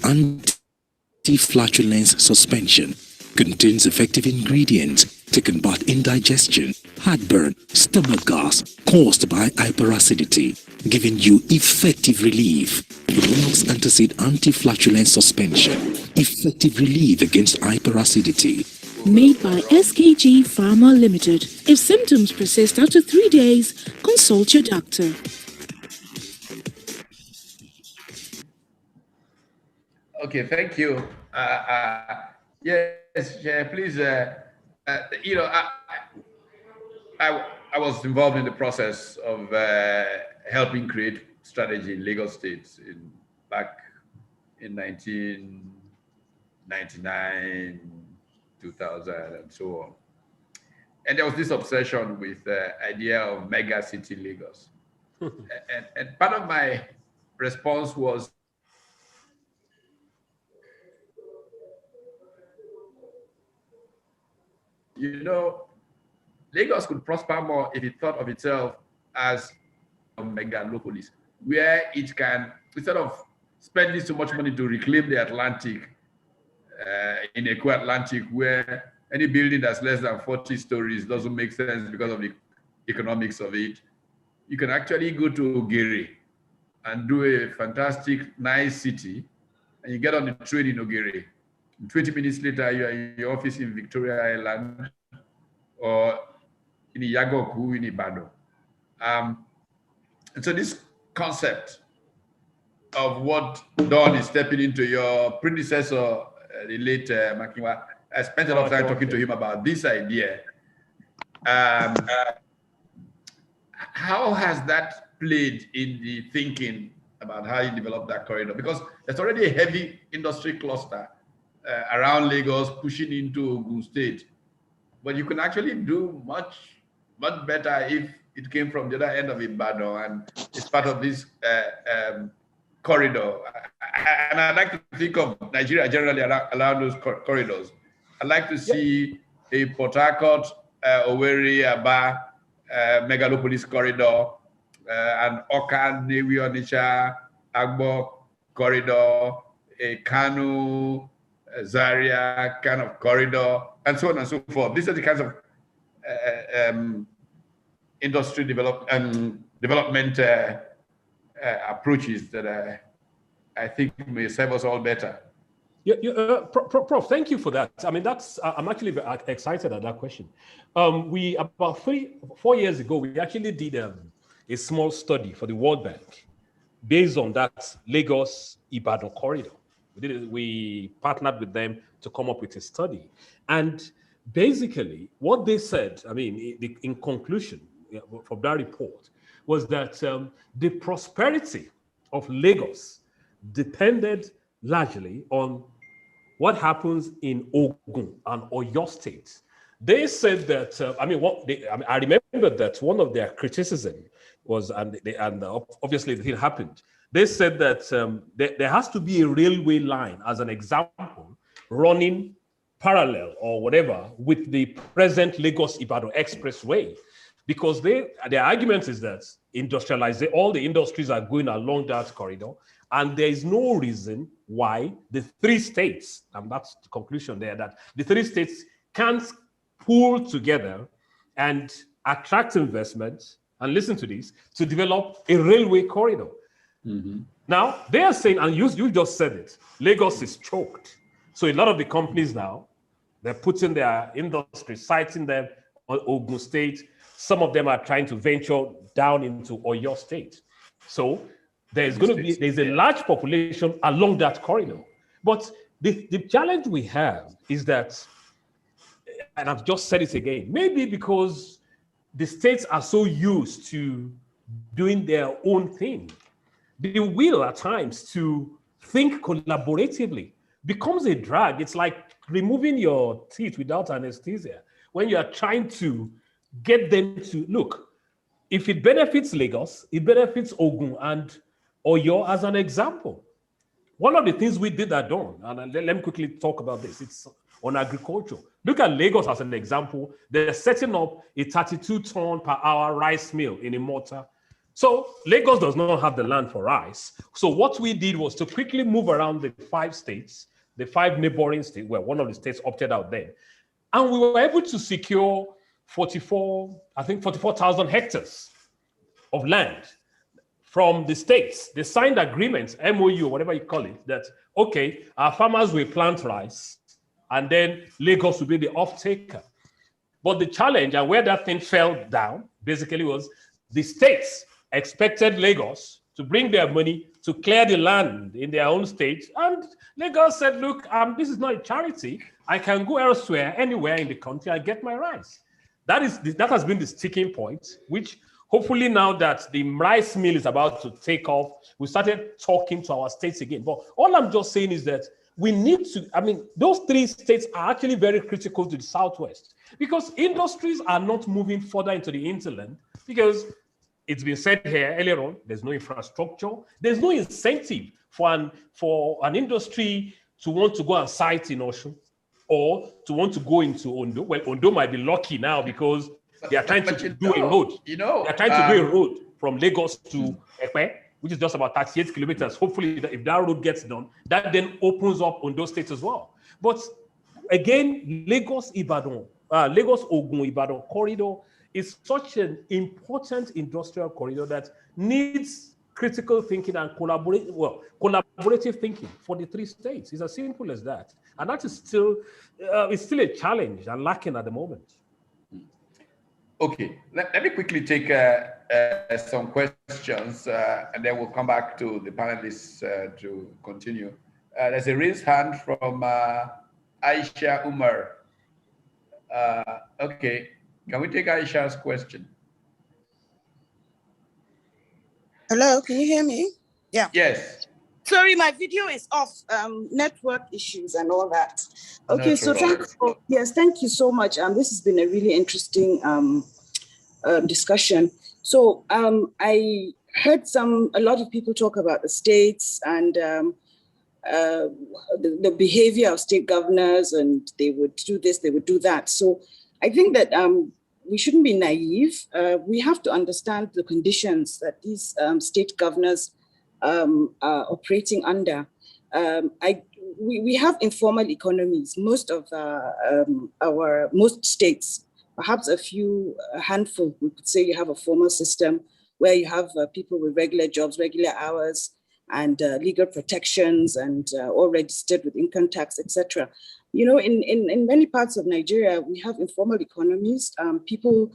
S10: anti-flatulence suspension contains effective ingredients to combat indigestion, heartburn, stomach gas caused by hyperacidity, giving you effective relief. Rulox Antacid Anti-Flatulence Suspension, effective relief against hyperacidity.
S11: Made by SKG Pharma Limited. If symptoms persist after 3 days, consult your doctor.
S1: Okay, thank you. Yes, please. You know, I was involved in the process of helping create strategy in Lagos State back in 1999, 2000, and so on. And there was this obsession with the idea of mega city Lagos. and part of my response was, you know, Lagos could prosper more if it thought of itself as a megalopolis, where it can, instead of spending so much money to reclaim the Atlantic, in Eco Atlantic, where any building that's less than 40 stories doesn't make sense because of the economics of it, you can actually go to Ukeje and do a fantastic, nice city, and you get on the train in Ukeje. 20 minutes later, you're in your office in Victoria Island or in Yagoku in Ibadan. And so this concept of what Dawn is stepping into, your predecessor, the late Makiwa, I spent a lot of time talking to him about this idea. How has that played in the thinking about how you develop that corridor? Because there's already a heavy industry cluster around Lagos pushing into Ogun State, but you can actually do much better if it came from the other end of Ibadan and it's part of this corridor. And I'd like to think of Nigeria generally around those corridors. I'd like to see a Port Harcourt Owerri, Aba, Megalopolis Corridor, and Okan, Newi, Onitsha, Agbo Corridor, a Kanu, Zaria kind of corridor, and so on and so forth. These are the kinds of industry development approaches that I think may serve us all better.
S4: Prof, thank you for that. I mean, I'm actually very excited at that question. We, about 4 years ago, we actually did a small study for the World Bank based on that Lagos-Ibadan corridor. We partnered with them to come up with a study. And basically, what they said, I mean, in conclusion from that report, was that the prosperity of Lagos depended largely on what happens in Ogun and Oyo State. They said that, I remember that one of their criticism was, and obviously the thing happened, they said that there has to be a railway line, as an example, running parallel or whatever with the present Lagos-Ibadan Expressway. Because their argument is that all the industries are going along that corridor, and there is no reason why the three states, and that's the conclusion there, that the three states can't pool together and attract investment, and listen to this, to develop a railway corridor. Mm-hmm. Now, they are saying, and you just said it, Lagos is choked. So a lot of the companies now, they're putting their industry, citing them on Ogun State. Some of them are trying to venture down into Oyo State. So there's a large population along that corridor. But the challenge we have is that, and I've just said it again, maybe because the states are so used to doing their own thing, the will at times to think collaboratively becomes a drag. It's like removing your teeth without anesthesia. When you are trying to get them to look, if it benefits Lagos, it benefits Ogun and Oyo as an example. One of the things we did at Dawn, and let me quickly talk about this, it's on agriculture. Look at Lagos as an example. They're setting up a 32-ton per hour rice mill in Imota. So Lagos does not have the land for rice. So what we did was to quickly move around the 5 states, the 5 neighboring states, well, one of the states opted out then. And we were able to secure 44,000 hectares of land from the states. They signed agreements, MOU, whatever you call it, that, okay, our farmers will plant rice, and then Lagos will be the off-taker. But the challenge, and where that thing fell down, basically was the states expected Lagos to bring their money to clear the land in their own state. And Lagos said, look, this is not a charity. I can go elsewhere, anywhere in the country, and get my rice. That has been the sticking point, which hopefully now that the rice mill is about to take off, we started talking to our states again. But all I'm just saying is that we need to, those 3 states are actually very critical to the Southwest, because industries are not moving further into the hinterland, because it's been said here earlier on, there's no infrastructure, there's no incentive for an industry to want to go and site in Osun or to want to go into Ondo. Well, Ondo might be lucky now because they are trying to do a road. They're trying to do a road from Lagos to Epe, which is just about 38 kilometers. Hopefully, if that road gets done, that then opens up Ondo State as well. But again, Lagos-Ogun-Ibadan corridor is such an important industrial corridor that needs critical thinking and collaborative thinking for the 3 states. It's as simple as that. And that is still a challenge and lacking at the moment.
S1: Okay, let me quickly take some questions, and then we'll come back to the panelists to continue. There's a raised hand from Aisha Umar. Okay, can we take Aisha's question?
S12: Hello, can you hear me? Yeah.
S1: Yes.
S12: Sorry, my video is off, network issues and all that. Okay, so thank you so much. This has been a really interesting discussion. So I heard a lot of people talk about the states and the behavior of state governors, and they would do this, they would do that. So I think that we shouldn't be naive. We have to understand the conditions that these state governors are operating under. We have informal economies. Most of most states, perhaps a handful, we could say you have a formal system where you have people with regular jobs, regular hours, and legal protections, and all registered with income tax, etc. You know, in many parts of Nigeria, we have informal economies, people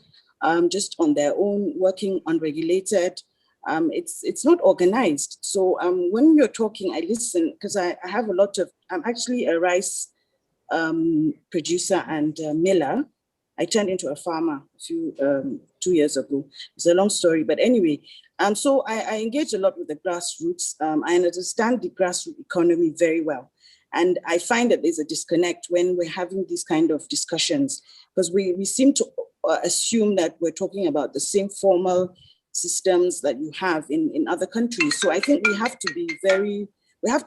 S12: just on their own, working unregulated. It's not organized. So when you're talking, I listen, because I have a lot of, I'm actually a rice producer and miller. I turned into a farmer a few 2 years ago. It's a long story, but anyway. So I engage a lot with the grassroots. I understand the grassroots economy very well. And I find that there's a disconnect when we're having these kind of discussions, because we seem to assume that we're talking about the same formal systems that you have in other countries. So I think we have to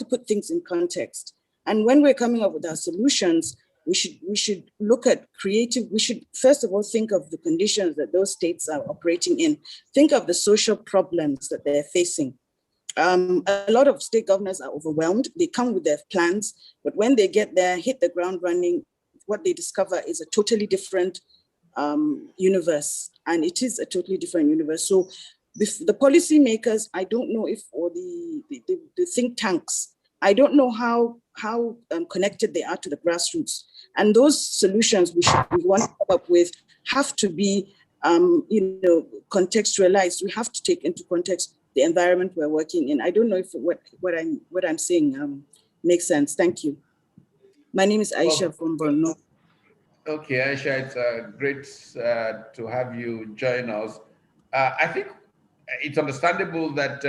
S12: put things in context. And when we're coming up with our solutions, we should look at we should first of all think of the conditions that those states are operating in. Think of the social problems that they're facing. A lot of state governors are overwhelmed. They come with their plans, but when they get there, hit the ground running, what they discover is a totally different universe. And it is a totally different universe. So the policymakers, I don't know if, or the think tanks, I don't know how connected they are to the grassroots. And those solutions we want to come up with have to be, contextualized. We have to take into context the environment we're working in. I don't know if what I'm saying makes sense. Thank you. My name is Aisha from Borno.
S1: Okay, Aisha, it's great to have you join us. I think it's understandable that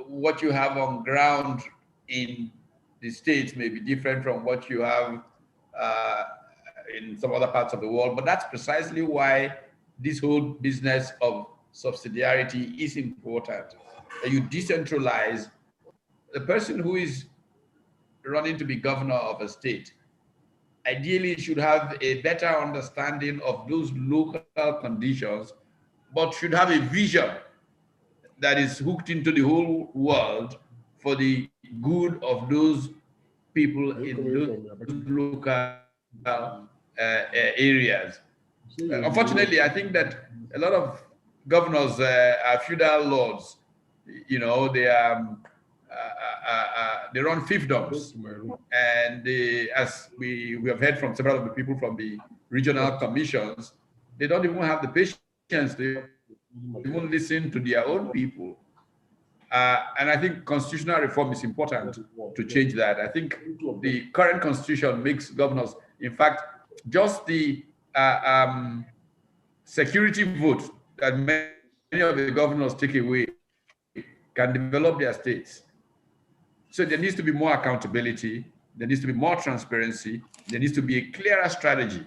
S1: what you have on ground in the States may be different from what you have in some other parts of the world, but that's precisely why this whole business of subsidiarity is important. You decentralize. The person who is running to be governor of a state ideally should have a better understanding of those local conditions, but should have a vision that is hooked into the whole world for the good of those people in those local areas. Unfortunately, I think that a lot of governors are feudal lords. You know, they run fiefdoms, and as we have heard from several of the people from the regional commissions, they don't even have the patience to even listen to their own people. And I think constitutional reform is important to change that. I think the current constitution makes governors, in fact, just the security vote that many of the governors take away can develop their states. So there needs to be more accountability, there needs to be more transparency, there needs to be a clearer strategy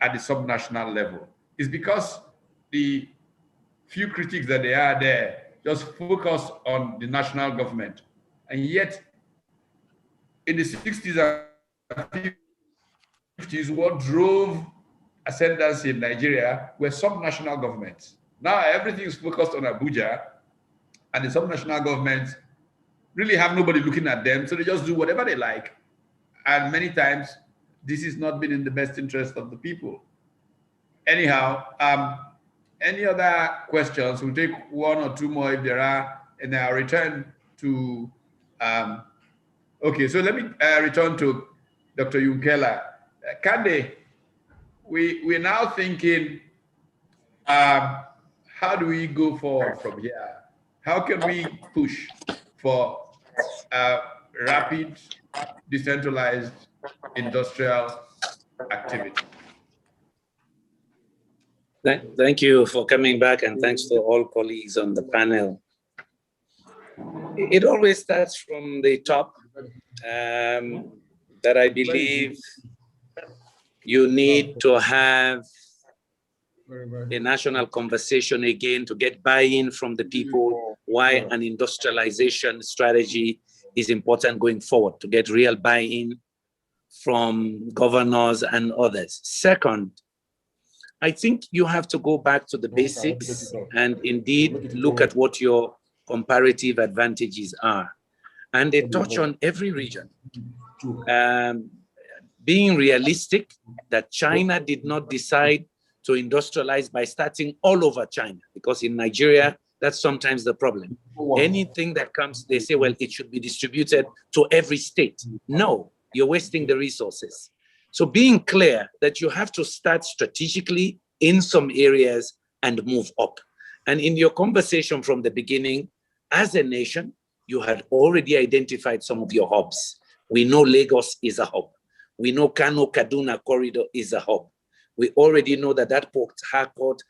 S1: at the subnational level. It's because the few critics that they are there just focus on the national government. And yet, in the 60s and 50s, what drove ascendancy in Nigeria were subnational governments. Now everything is focused on Abuja, and the subnational governments really have nobody looking at them, so they just do whatever they like. And many times, this has not been in the best interest of the people. Anyhow, any other questions? We'll take one or two more if there are, and I'll return to, okay, so let me return to Dr. Yumkella. Kandeh, we're now thinking, how do we go forward from here? How can we push for rapid, decentralized industrial activity?
S5: Thank you for coming back, and thanks to all colleagues on the panel. It always starts from the top, that I believe you need to have a national conversation again to get buy-in from the people why an industrialization strategy is important going forward, to get real buy-in from governors and others. Second, I think you have to go back to the basics and indeed look at what your comparative advantages are. And they touch on every region. Being realistic that China did not decide to industrialize by starting all over China, because in Nigeria, that's sometimes the problem. Anything that comes, they say, well, it should be distributed to every state. No, you're wasting the resources. So being clear that you have to start strategically in some areas and move up. And in your conversation from the beginning, as a nation, you had already identified some of your hubs. We know Lagos is a hub. We know Kano-Kaduna corridor is a hub. We already know that Port Harcourt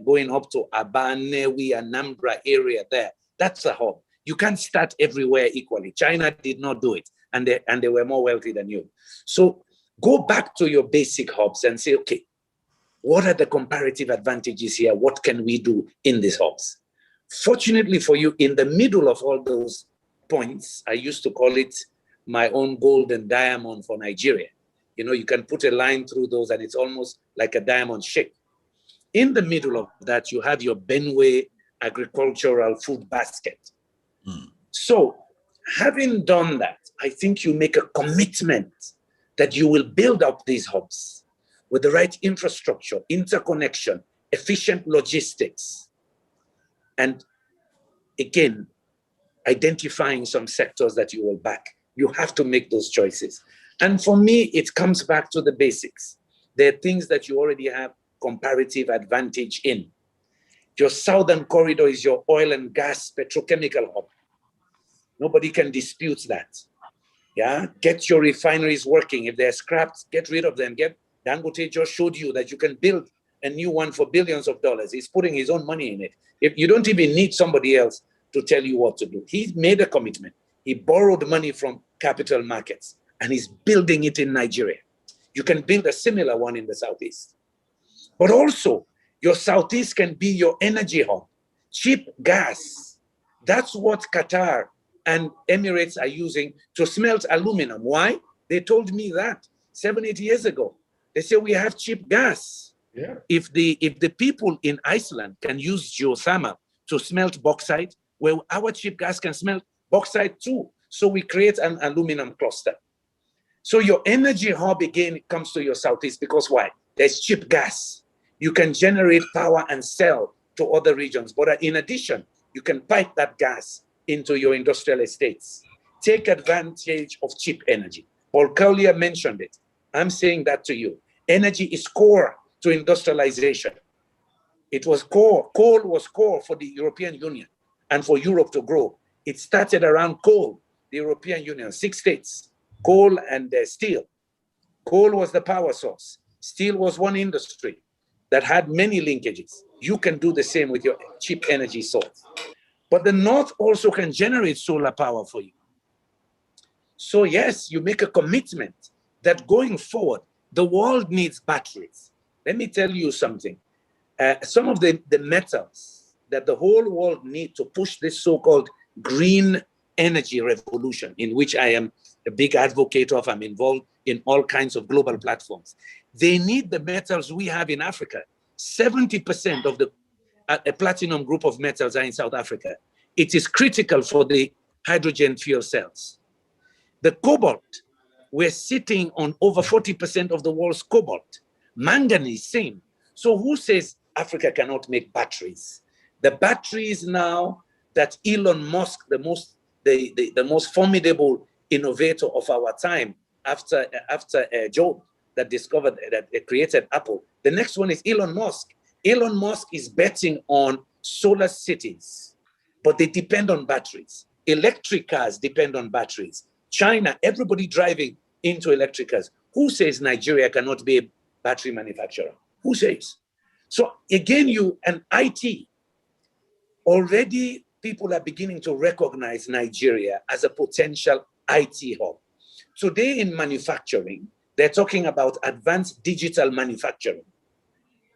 S5: going up to Aba, Newi, Anambra area there, that's a hub. You can't start everywhere equally. China did not do it, and they were more wealthy than you. So go back to your basic hubs and say, okay, what are the comparative advantages here? What can we do in these hubs? Fortunately for you, in the middle of all those points, I used to call it my own golden diamond for Nigeria. You know, you can put a line through those and it's almost like a diamond shape. In the middle of that, you have your Benue agricultural food basket. So having done that, I think you make a commitment that you will build up these hubs with the right infrastructure, interconnection, efficient logistics, and again, identifying some sectors that you will back. You have to make those choices. And for me, it comes back to the basics. There are things that you already have comparative advantage in. Your southern corridor is your oil and gas petrochemical hub. Nobody can dispute that. Yeah, get your refineries working. If they're scrapped, get rid of them. Dangote just showed you that you can build a new one for billions of dollars. He's putting his own money in it. If you don't even need somebody else to tell you what to do. He made a commitment. He borrowed money from capital markets and he's building it in Nigeria. You can build a similar one in the Southeast. But also, your Southeast can be your energy hub. Cheap gas. That's what Qatar and Emirates are using to smelt aluminum. Why? They told me that 7-8 years ago. They say we have cheap gas.
S1: Yeah.
S5: If the people in Iceland can use geothermal to smelt bauxite, well, our cheap gas can smelt bauxite too. So we create an aluminum cluster. So your energy hub again comes to your Southeast because why? There's cheap gas. You can generate power and sell to other regions. But in addition, you can pipe that gas into your industrial estates. Take advantage of cheap energy. Paul Collier mentioned it. I'm saying that to you. Energy is core to industrialization. It was core. Coal was core for the European Union and for Europe to grow. It started around coal, the European Union, 6 states, coal and steel. Coal was the power source. Steel was one industry that had many linkages. You can do the same with your cheap energy source. But the North also can generate solar power for you. So yes, you make a commitment that going forward, the world needs batteries. Let me tell you something. Some of the metals that the whole world need to push this so-called green energy revolution, in which I am a big advocate of, I'm involved in all kinds of global platforms. They need the metals we have in Africa. 70% of the a platinum group of metals are in South Africa. It is critical for the hydrogen fuel cells. The cobalt, we're sitting on over 40% of the world's cobalt. Manganese, same. So who says Africa cannot make batteries? The batteries now that Elon Musk, the most formidable innovator of our time, after Job that discovered, that created Apple. The next one is Elon Musk. Elon Musk is betting on solar cities, but they depend on batteries. Electric cars depend on batteries. China, everybody driving into electric cars. Who says Nigeria cannot be a battery manufacturer? Who says? So again, and IT, already people are beginning to recognize Nigeria as a potential IT hub. Today in manufacturing, they're talking about advanced digital manufacturing.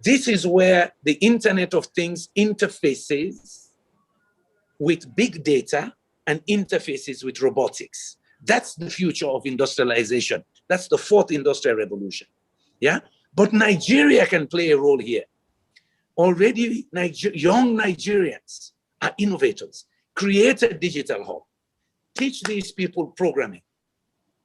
S5: This is where the Internet of Things interfaces with big data and interfaces with robotics. That's the future of industrialization That's the fourth industrial revolution. Yeah, but Nigeria can play a role here. Already, young Nigerians are innovators. Create a digital hub. Teach these people programming.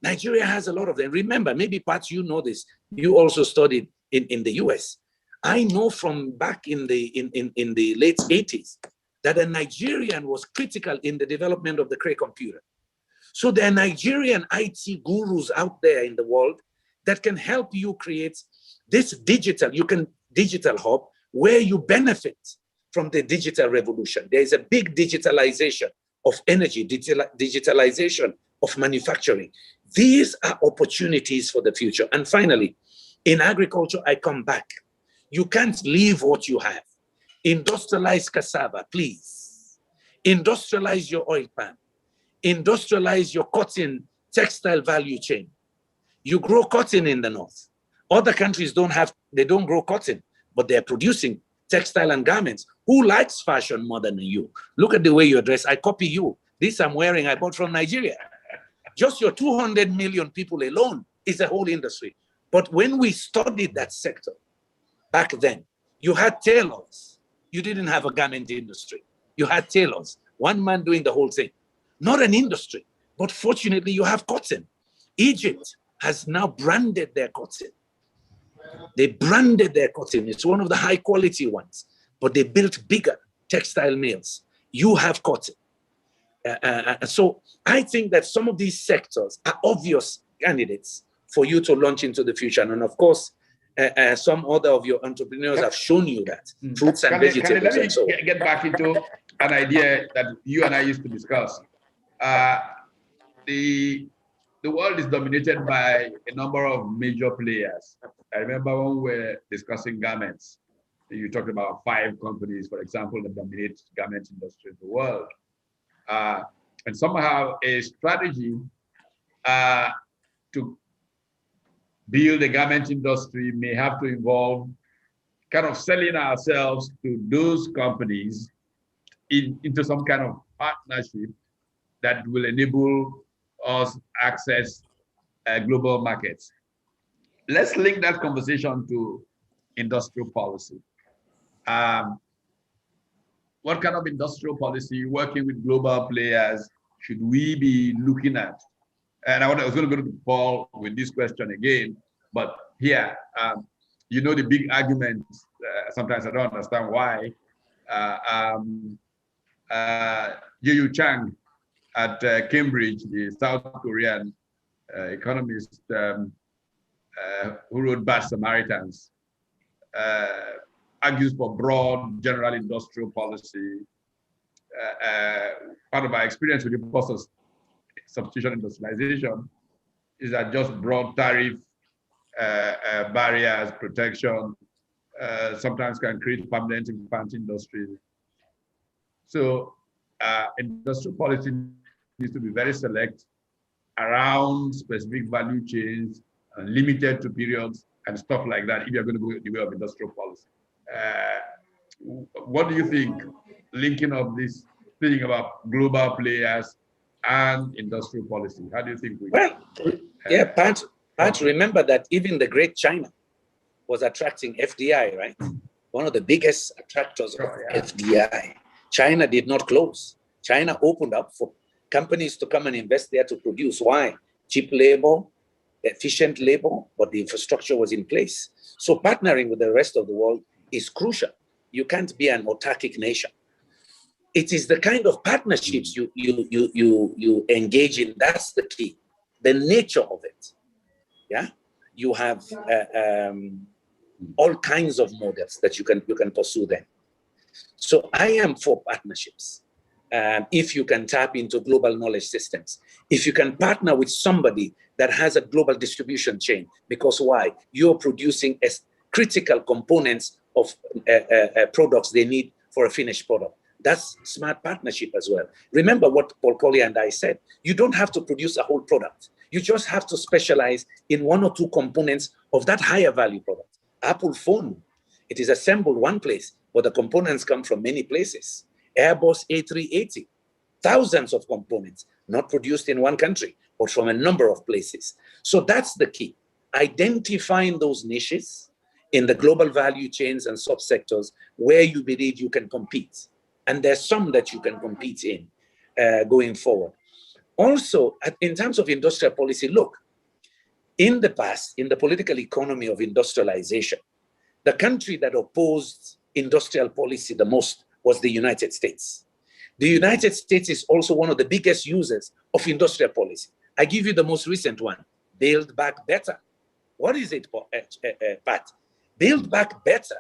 S5: Nigeria has a lot of them. Remember, maybe Pat, you know this. You also studied in the US. I know from back in the late 80s that a Nigerian was critical in the development of the Cray computer. So there are Nigerian IT gurus out there in the world that can help you create this digital hub where you benefit from the digital revolution. There is a big digitalization of energy, digitalization of manufacturing. These are opportunities for the future. And finally, in agriculture, I come back. You can't leave what you have. Industrialize cassava, please. Industrialize your oil palm. Industrialize your cotton textile value chain. You grow cotton in the north. Other countries don't grow cotton, but they're producing textile and garments. Who likes fashion more than you? Look at the way you dress. I copy you. This I'm wearing, I bought from Nigeria. Just your 200 million people alone is a whole industry. But when we studied that sector back then, you had tailors. You didn't have a garment industry. You had tailors, one man doing the whole thing. Not an industry, but fortunately you have cotton. Egypt has now branded their cotton. They branded their cotton. It's one of the high quality ones, but they built bigger textile mills. You have cotton. So I think that some of these sectors are obvious candidates for you to launch into the future. And of course, some other of your entrepreneurs have shown you that, fruits and vegetables and so on.
S1: Get back into an idea that you and I used to discuss. The world is dominated by a number of major players. I remember when we were discussing garments, you talked about 5 companies, for example, that dominate garment industry in the world. And somehow a strategy to build a garment industry may have to involve kind of selling ourselves to those companies into some kind of partnership that will enable us access global markets. Let's link that conversation to industrial policy. What kind of industrial policy, working with global players, should we be looking at? And I was going to go to Paul with this question again, but here, you know, the big argument, sometimes I don't understand why, Yu Chang at Cambridge, the South Korean economist who wrote Bad Samaritans, argues for broad general industrial policy. Part of my experience with the process substitution industrialization is that just broad tariff barriers, protection, sometimes can create permanent infant industry. So industrial policy needs to be very select around specific value chains and limited to periods and stuff like that if you're going to go the way of industrial policy. What do you think, linking up this thing about global players and industrial policy? How do you think we
S5: Pat, remember that even the great China was attracting FDI, right? One of the biggest attractors of FDI. China did not close. China opened up for companies to come and invest there to produce. Why? Cheap labor, efficient labor, but the infrastructure was in place. So partnering with the rest of the world is crucial. You can't be an autarkic nation. It is the kind of partnerships you engage in. That's the key. The nature of it. Yeah, you have all kinds of models that you can pursue them. So I am for partnerships. If you can tap into global knowledge systems, if you can partner with somebody that has a global distribution chain, because why? You're producing critical components of products they need for a finished product. That's smart partnership as well. Remember what Paul Collier and I said. You don't have to produce a whole product. You just have to specialize in 1 or 2 components of that higher value product. Apple phone, it is assembled one place, but the components come from many places. Airbus A380, thousands of components. not produced in one country, but from a number of places. So that's the key. Identifying those niches in the global value chains and subsectors where you believe you can compete. And there's some that you can compete in going forward. Also, in terms of industrial policy, look, in the past, in the political economy of industrialization, the country that opposed industrial policy the most was the United States. The United States is also one of the biggest users of industrial policy. I give you the most recent one, Build Back Better. What is it, Pat? Build Back Better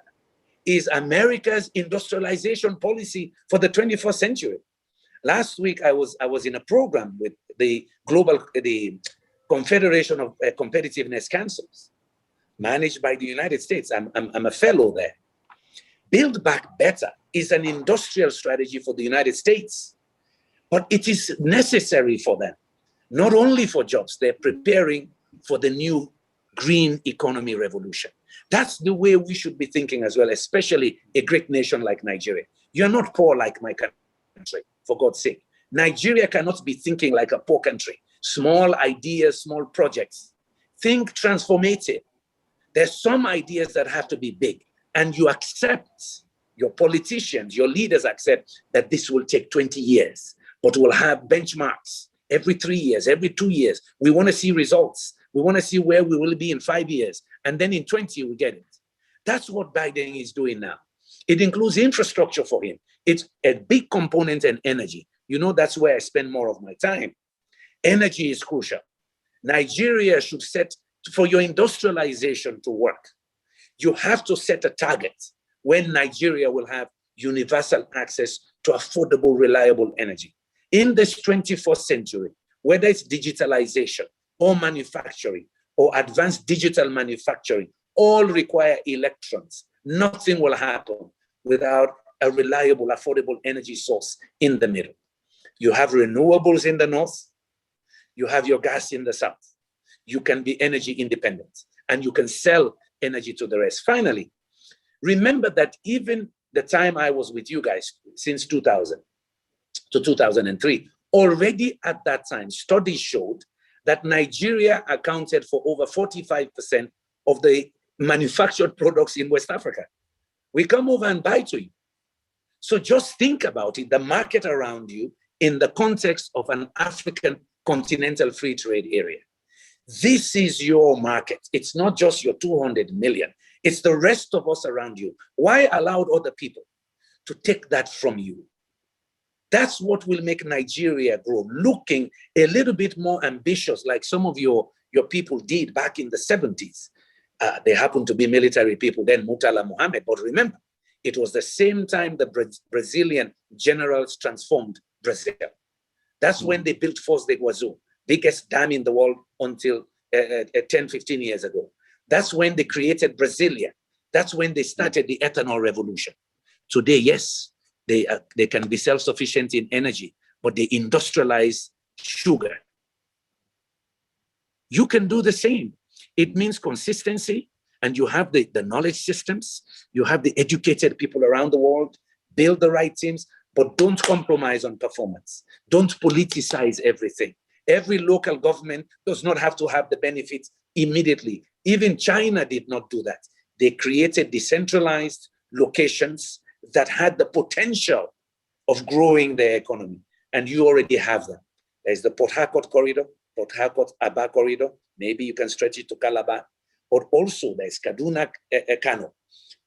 S5: is America's industrialization policy for the 21st century. Last week, I was in a program with the Confederation of Competitiveness Councils, managed by the United States. I'm a fellow there. Build Back Better is an industrial strategy for the United States, but it is necessary for them, not only for jobs, they're preparing for the new green economy revolution. That's the way we should be thinking as well, especially a great nation like Nigeria. You're not poor like my country, for God's sake. Nigeria cannot be thinking like a poor country. Small ideas, small projects. Think transformative. There's some ideas that have to be big, and you accept, your politicians, your leaders accept that this will take 20 years, but we'll have benchmarks every 3 years, every 2 years. We want to see results. We want to see where we will be in 5 years. And then in 20, we get it. That's what Biden is doing now. It includes infrastructure for him. It's a big component in energy. You know, that's where I spend more of my time. Energy is crucial. Nigeria should set, for your industrialization to work, you have to set a target when Nigeria will have universal access to affordable, reliable energy. In this 21st century, whether it's digitalization or manufacturing or advanced digital manufacturing, all require electrons. Nothing will happen without a reliable, affordable energy source in the middle. You have renewables in the north, you have your gas in the south. You can be energy independent and you can sell energy to the rest. Finally, remember that even the time I was with you guys, since 2000 to 2003, already at that time, studies showed that Nigeria accounted for over 45% of the manufactured products in West Africa. We come over and buy to you. So just think about it, the market around you in the context of an African continental free trade area. This is your market. It's not just your 200 million. It's the rest of us around you. Why allow other people to take that from you? That's what will make Nigeria grow, looking a little bit more ambitious, like some of your people did back in the 70s. They happened to be military people then, Murtala Mohammed. But remember, it was the same time the Brazilian generals transformed Brazil. That's when they built Foz do Iguaçu, biggest dam in the world until 10, 15 years ago. That's when they created Brasilia. That's when they started the ethanol revolution. Today, yes, they can be self-sufficient in energy, but they industrialize sugar. You can do the same. It means consistency, and you have the knowledge systems, you have the educated people around the world, build the right teams, but don't compromise on performance. Don't politicize everything. Every local government does not have to have the benefits immediately. Even China did not do that. They created decentralized locations that had the potential of growing their economy, and you already have them. There's the Port Harcourt corridor, Port Harcourt-Aba corridor. Maybe you can stretch it to Calabar, but also there's Kaduna-Kano.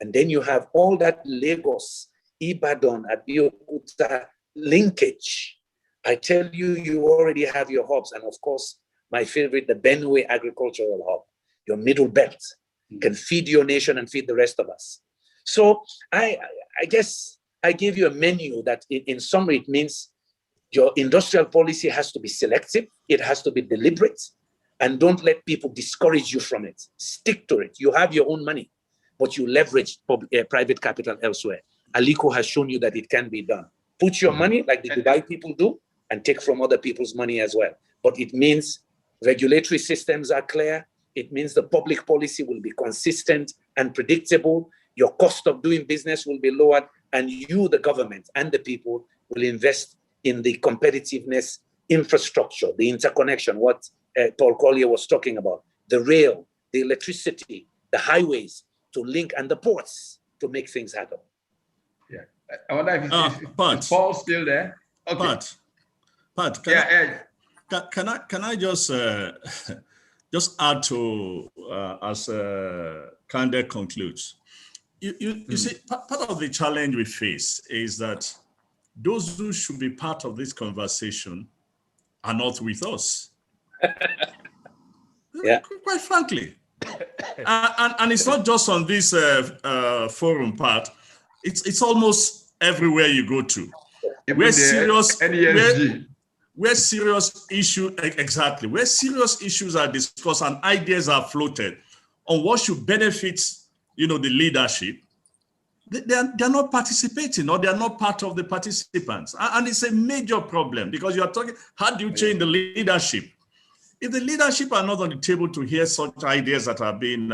S5: And then you have all that Lagos, Ibadan, Abeokuta linkage. I tell you, you already have your hubs. And of course, my favorite, the Benue agricultural hub, your middle belt, can feed your nation and feed the rest of us. So I guess I gave you a menu that in summary, it means your industrial policy has to be selective. It has to be deliberate. And don't let people discourage you from it. Stick to it. You have your own money, but you leverage private capital elsewhere. Aliko has shown you that it can be done. Put your money like the Dubai people do and take from other people's money as well. But it means regulatory systems are clear. It means the public policy will be consistent and predictable. Your cost of doing business will be lowered, and you, the government and the people, will invest in the competitiveness infrastructure, the interconnection, what Paul Collier was talking about, the rail, the electricity, the highways to link, and the ports to make things happen.
S1: Yeah. I wonder if is Paul still there? Okay.
S3: Pat, can I just just add to as Kandeh concludes? You see, part of the challenge we face is that those who should be part of this conversation are not with us.
S5: Yeah.
S3: Quite frankly. And it's not just on this forum part. It's almost everywhere you go to. Where serious issues are discussed and ideas are floated on what should benefit, the leadership, they're not participating, or they're not part of the participants. And it's a major problem, because you are talking, how do you change the leadership? If the leadership are not on the table to hear such ideas that are being,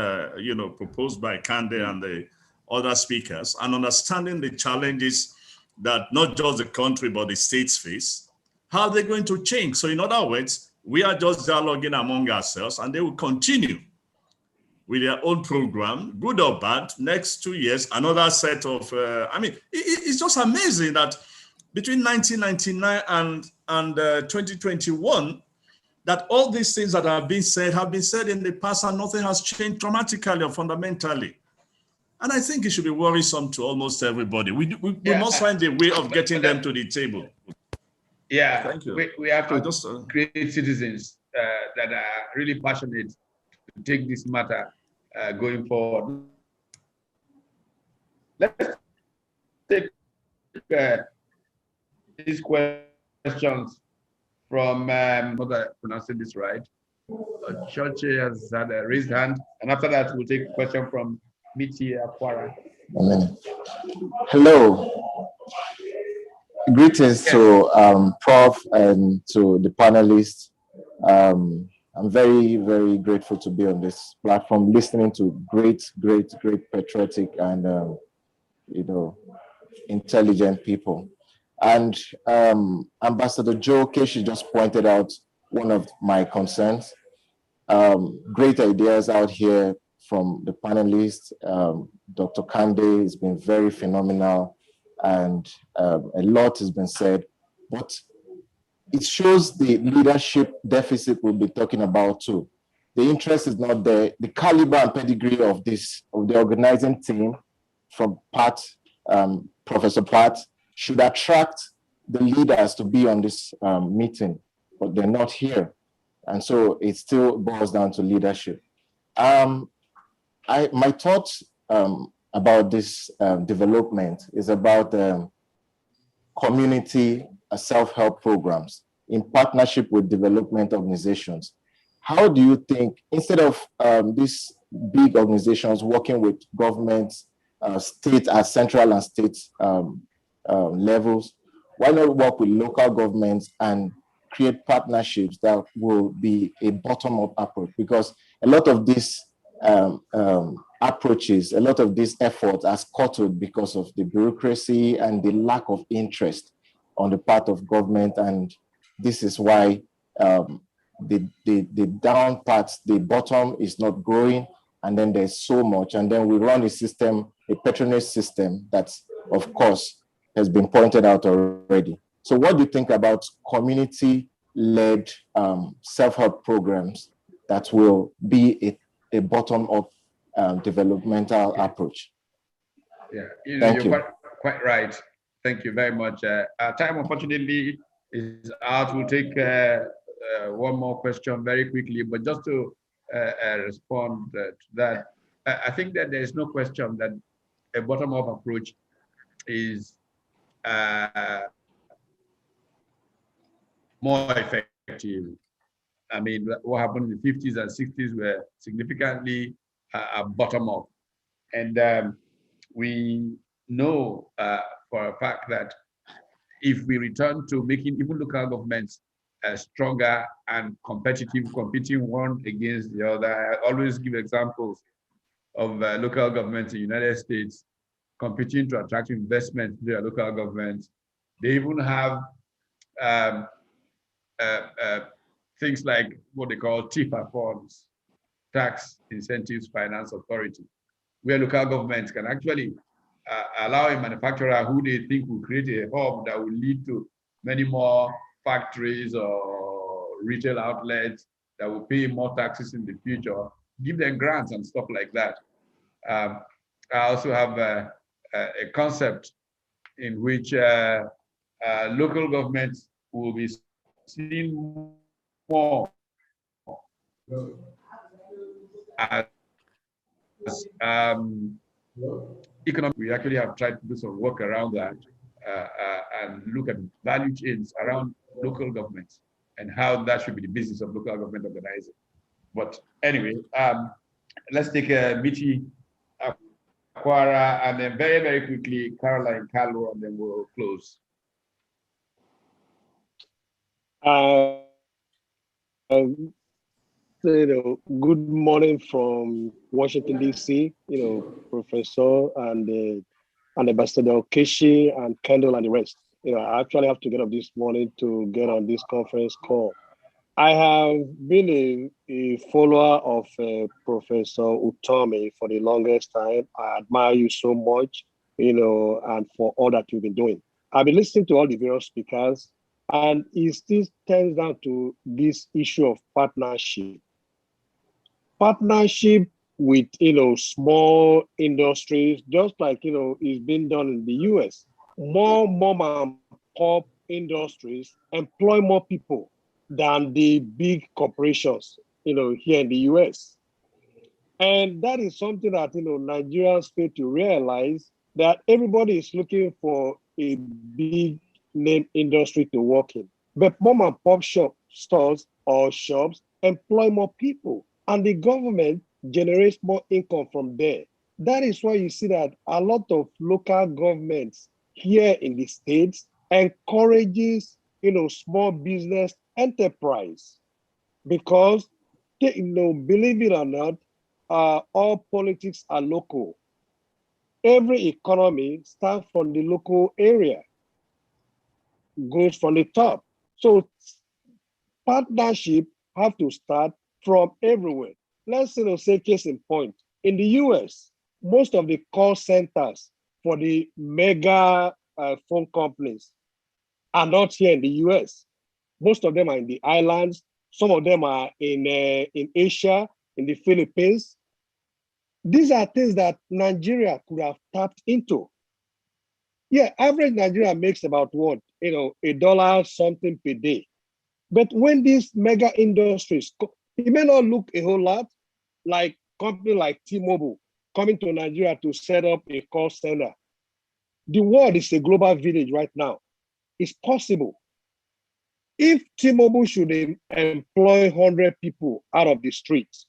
S3: proposed by Kandeh and the other speakers, and understanding the challenges that not just the country but the states face, how are they going to change? So in other words, we are just dialoguing among ourselves, and they will continue with their own program, good or bad. Next 2 years, another set of, it's just amazing that between 1999 and 2021, that all these things that have been said in the past, and nothing has changed dramatically or fundamentally. And I think it should be worrisome to almost everybody. We must find a way of getting them to the table.
S1: Yeah,
S3: thank you.
S1: We have to create citizens that are really passionate to take this matter going forward. Let's take these questions from, not that I'm pronouncing this right, Churchy has had a raised hand, and after that we'll take a question from Miti Akwara.
S13: Hello. Greetings to Prof and to the panelists. I'm very, very grateful to be on this platform, listening to great patriotic and intelligent people. And Ambassador Joe Keshi just pointed out one of my concerns. Great ideas out here from the panelists. Dr. Kandeh has been very phenomenal, and a lot has been said, but it shows the leadership deficit we'll be talking about too. The interest is not there. The caliber and pedigree of the organizing team from Pat, Professor Pat, should attract the leaders to be on this meeting, but they're not here. And so it still boils down to leadership. My thoughts about this development is about community self-help programs in partnership with development organizations. How do you think, instead of these big organizations working with governments, state at central and state levels, why not work with local governments and create partnerships that will be a bottom-up approach? Because a lot of these approaches, a lot of these efforts are scuttled because of the bureaucracy and the lack of interest on the part of government. And this is why the down parts, the bottom is not growing, and then there's so much. And then we run a system, a patronage system that, of course, has been pointed out already. So what do you think about community-led self-help programs that will be a bottom-up developmental approach?
S1: Yeah, you're quite right. Thank you very much. Our time, unfortunately, is out. We'll take one more question very quickly, but just to respond to that, I think that there is no question that a bottom-up approach is more effective. I mean, what happened in the 50s and 60s were significantly bottom-up. And we know for a fact that if we return to making even local governments stronger and competitive, competing one against the other, I always give examples of local governments in the United States competing to attract investment to their local governments. They even have things like what they call TIFA funds, Tax Incentives Finance Authority, where local governments can actually allow a manufacturer who they think will create a hub that will lead to many more factories or retail outlets that will pay more taxes in the future, give them grants and stuff like that. I also have a concept in which local governments will be seen more as economic. We actually have tried to do some work around that and look at value chains around local governments and how that should be the business of local government organizing. But anyway, let's take Michi Aquara and then very, very quickly, Caroline Kalu, and then we'll close.
S14: Good morning from Washington, D.C., Professor and Ambassador Keshi and Kendall and the rest. I actually have to get up this morning to get on this conference call. I have been a follower of Professor Utomi for the longest time. I admire you so much, and for all that you've been doing. I've been listening to all the various speakers, and it still turns down to this issue of partnership. Partnership with, small industries, just like, it's been done in the US. More mom and pop industries employ more people than the big corporations, here in the US. And that is something that, Nigerians fail to realize, that everybody is looking for a big name industry to work in. But mom and pop stores or shops employ more people, and the government generates more income from there. That is why you see that a lot of local governments here in the States encourages, small business enterprise, because believe it or not, all politics are local. Every economy starts from the local area, goes from the top. So partnership have to start from everywhere. Let's say case in point. In the US, most of the call centers for the mega phone companies are not here in the US. Most of them are in the islands. Some of them are in Asia, in the Philippines. These are things that Nigeria could have tapped into. Yeah, average Nigeria makes about what? $1 something per day. But when these mega industries, it may not look a whole lot like company like T-Mobile coming to Nigeria to set up a call center. The world is a global village right now. It's possible. If T-Mobile should employ 100 people out of the streets,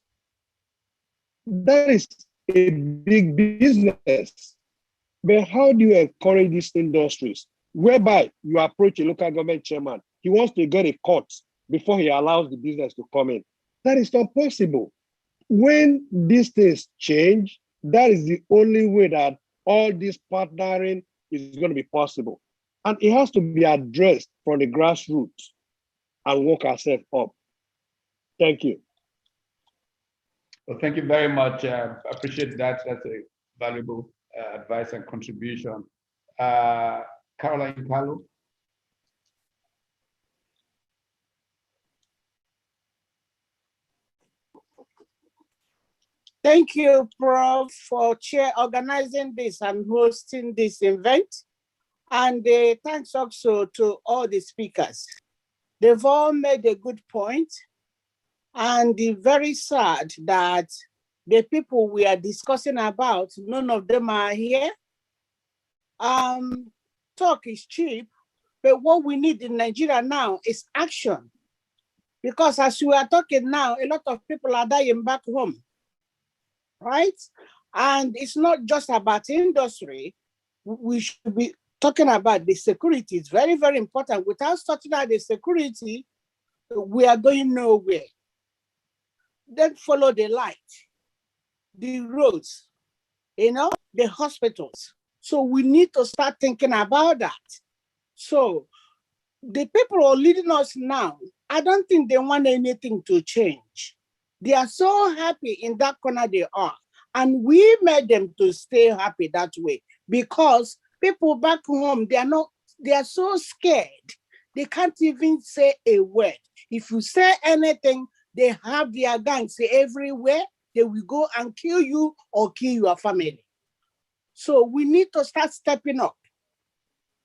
S14: that is a big business. But how do you encourage these industries? Whereby you approach a local government chairman, he wants to get a cut before he allows the business to come in. That is not possible. When these things change, that is the only way that all this partnering is going to be possible. And it has to be addressed from the grassroots and work ourselves up. Thank you.
S1: Well, thank you very much. I appreciate that. That's a valuable advice and contribution. Caroline Kalu.
S15: Thank you, Prof, for organizing this and hosting this event. And thanks also to all the speakers. They've all made a good point. And very sad that the people we are discussing about, none of them are here. Talk is cheap, but what we need in Nigeria now is action. Because as we are talking now, a lot of people are dying back home, right? And it's not just about industry. We should be talking about the security. It's very, very important. Without sorting out the security, we are going nowhere. Then follow the light, the roads, the hospitals. So we need to start thinking about that. So the people who are leading us now, I don't think they want anything to change. They are so happy in that corner they are. And we made them to stay happy that way because people back home, they are so scared. They can't even say a word. If you say anything, they have their gangs everywhere. They will go and kill you or kill your family. So we need to start stepping up.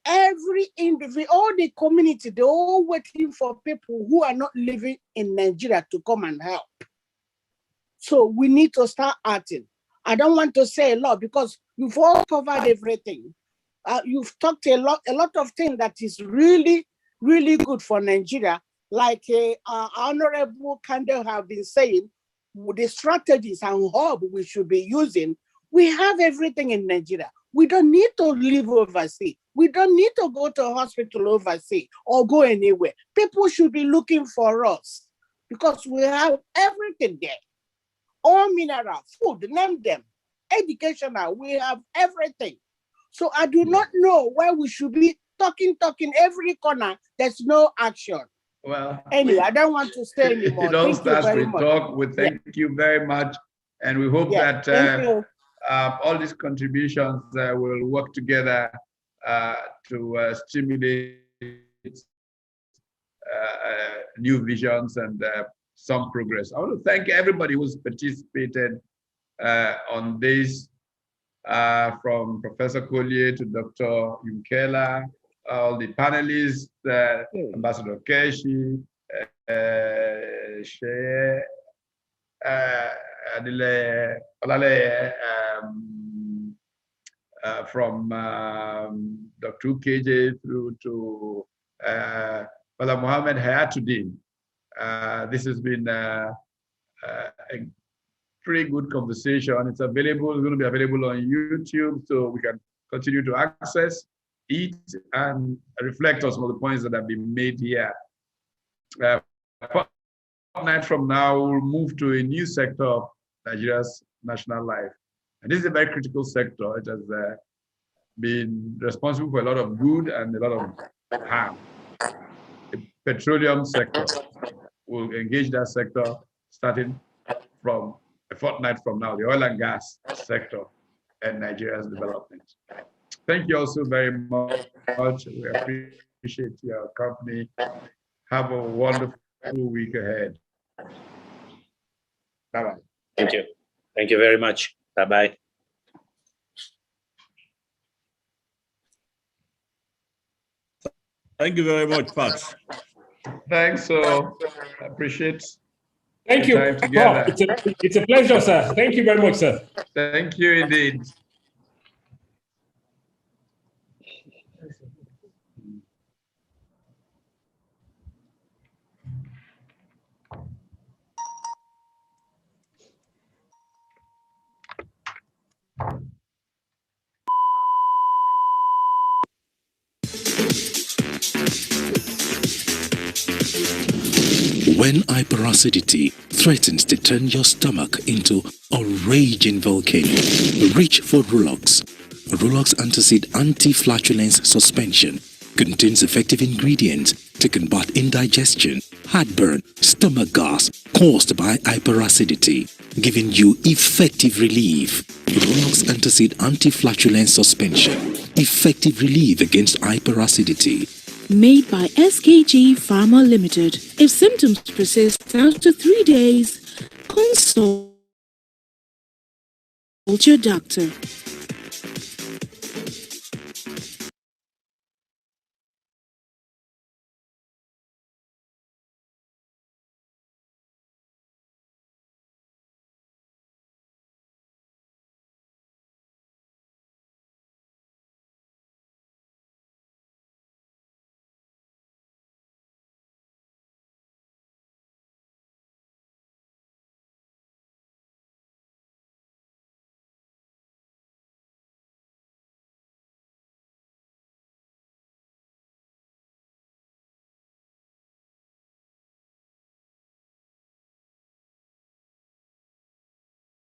S15: Every individual, all the community, they're all waiting for people who are not living in Nigeria to come and help. So we need to start acting. I don't want to say a lot because you've all covered everything. You've talked a lot of things that is really, really good for Nigeria. Like Honorable Kandeh have been saying, the strategies and hub we should be using. We have everything in Nigeria. We don't need to live overseas. We don't need to go to a hospital overseas or go anywhere. People should be looking for us because we have everything there. All mineral, food, name them. Educational, we have everything. So I do not know why we should be talking every corner. There's no action.
S1: Well,
S15: anyway, I don't want to stay anymore.
S1: It all
S15: Thank you
S1: starts
S15: very
S1: with
S15: much.
S1: talk. We thank you very much. And we hope that all these contributions will work together to stimulate new visions and some progress. I want to thank everybody who's participated on this, from Professor Collier to Dr. Yumkella, all the panelists, Ambassador Keshi, Seye, Oleyele, from Dr. Ukeje through to Father Mohammed Hayatuddin. This has been a pretty good conversation. It's available, it's going to be available on YouTube, so we can continue to access it and reflect on some of the points that have been made here. Fortnight from now, we'll move to a new sector of Nigeria's national life. And this is a very critical sector. It has been responsible for a lot of good and a lot of harm. The petroleum sector will engage that sector starting from a fortnight from now, the oil and gas sector and Nigeria's development. Thank you also very much. We appreciate your company. Have a wonderful week ahead. Bye-bye.
S5: Thank you. Thank you very much. Bye-bye.
S3: Thank you very much, Pat.
S1: Thanks. So I appreciate.
S4: Thank you.
S1: Time together.
S4: It's a pleasure, sir. Thank you very much, sir.
S1: Thank you indeed.
S10: When hyperacidity threatens to turn your stomach into a raging volcano, reach for Rulox. Rulox Antacid Anti-Flatulence Suspension contains effective ingredients to combat indigestion, heartburn, stomach gas caused by hyperacidity, giving you effective relief. Rulox Antacid Anti-Flatulence Suspension, effective relief against hyperacidity.
S11: Made by SKG Pharma Limited. If symptoms persist after 3 days, consult your doctor.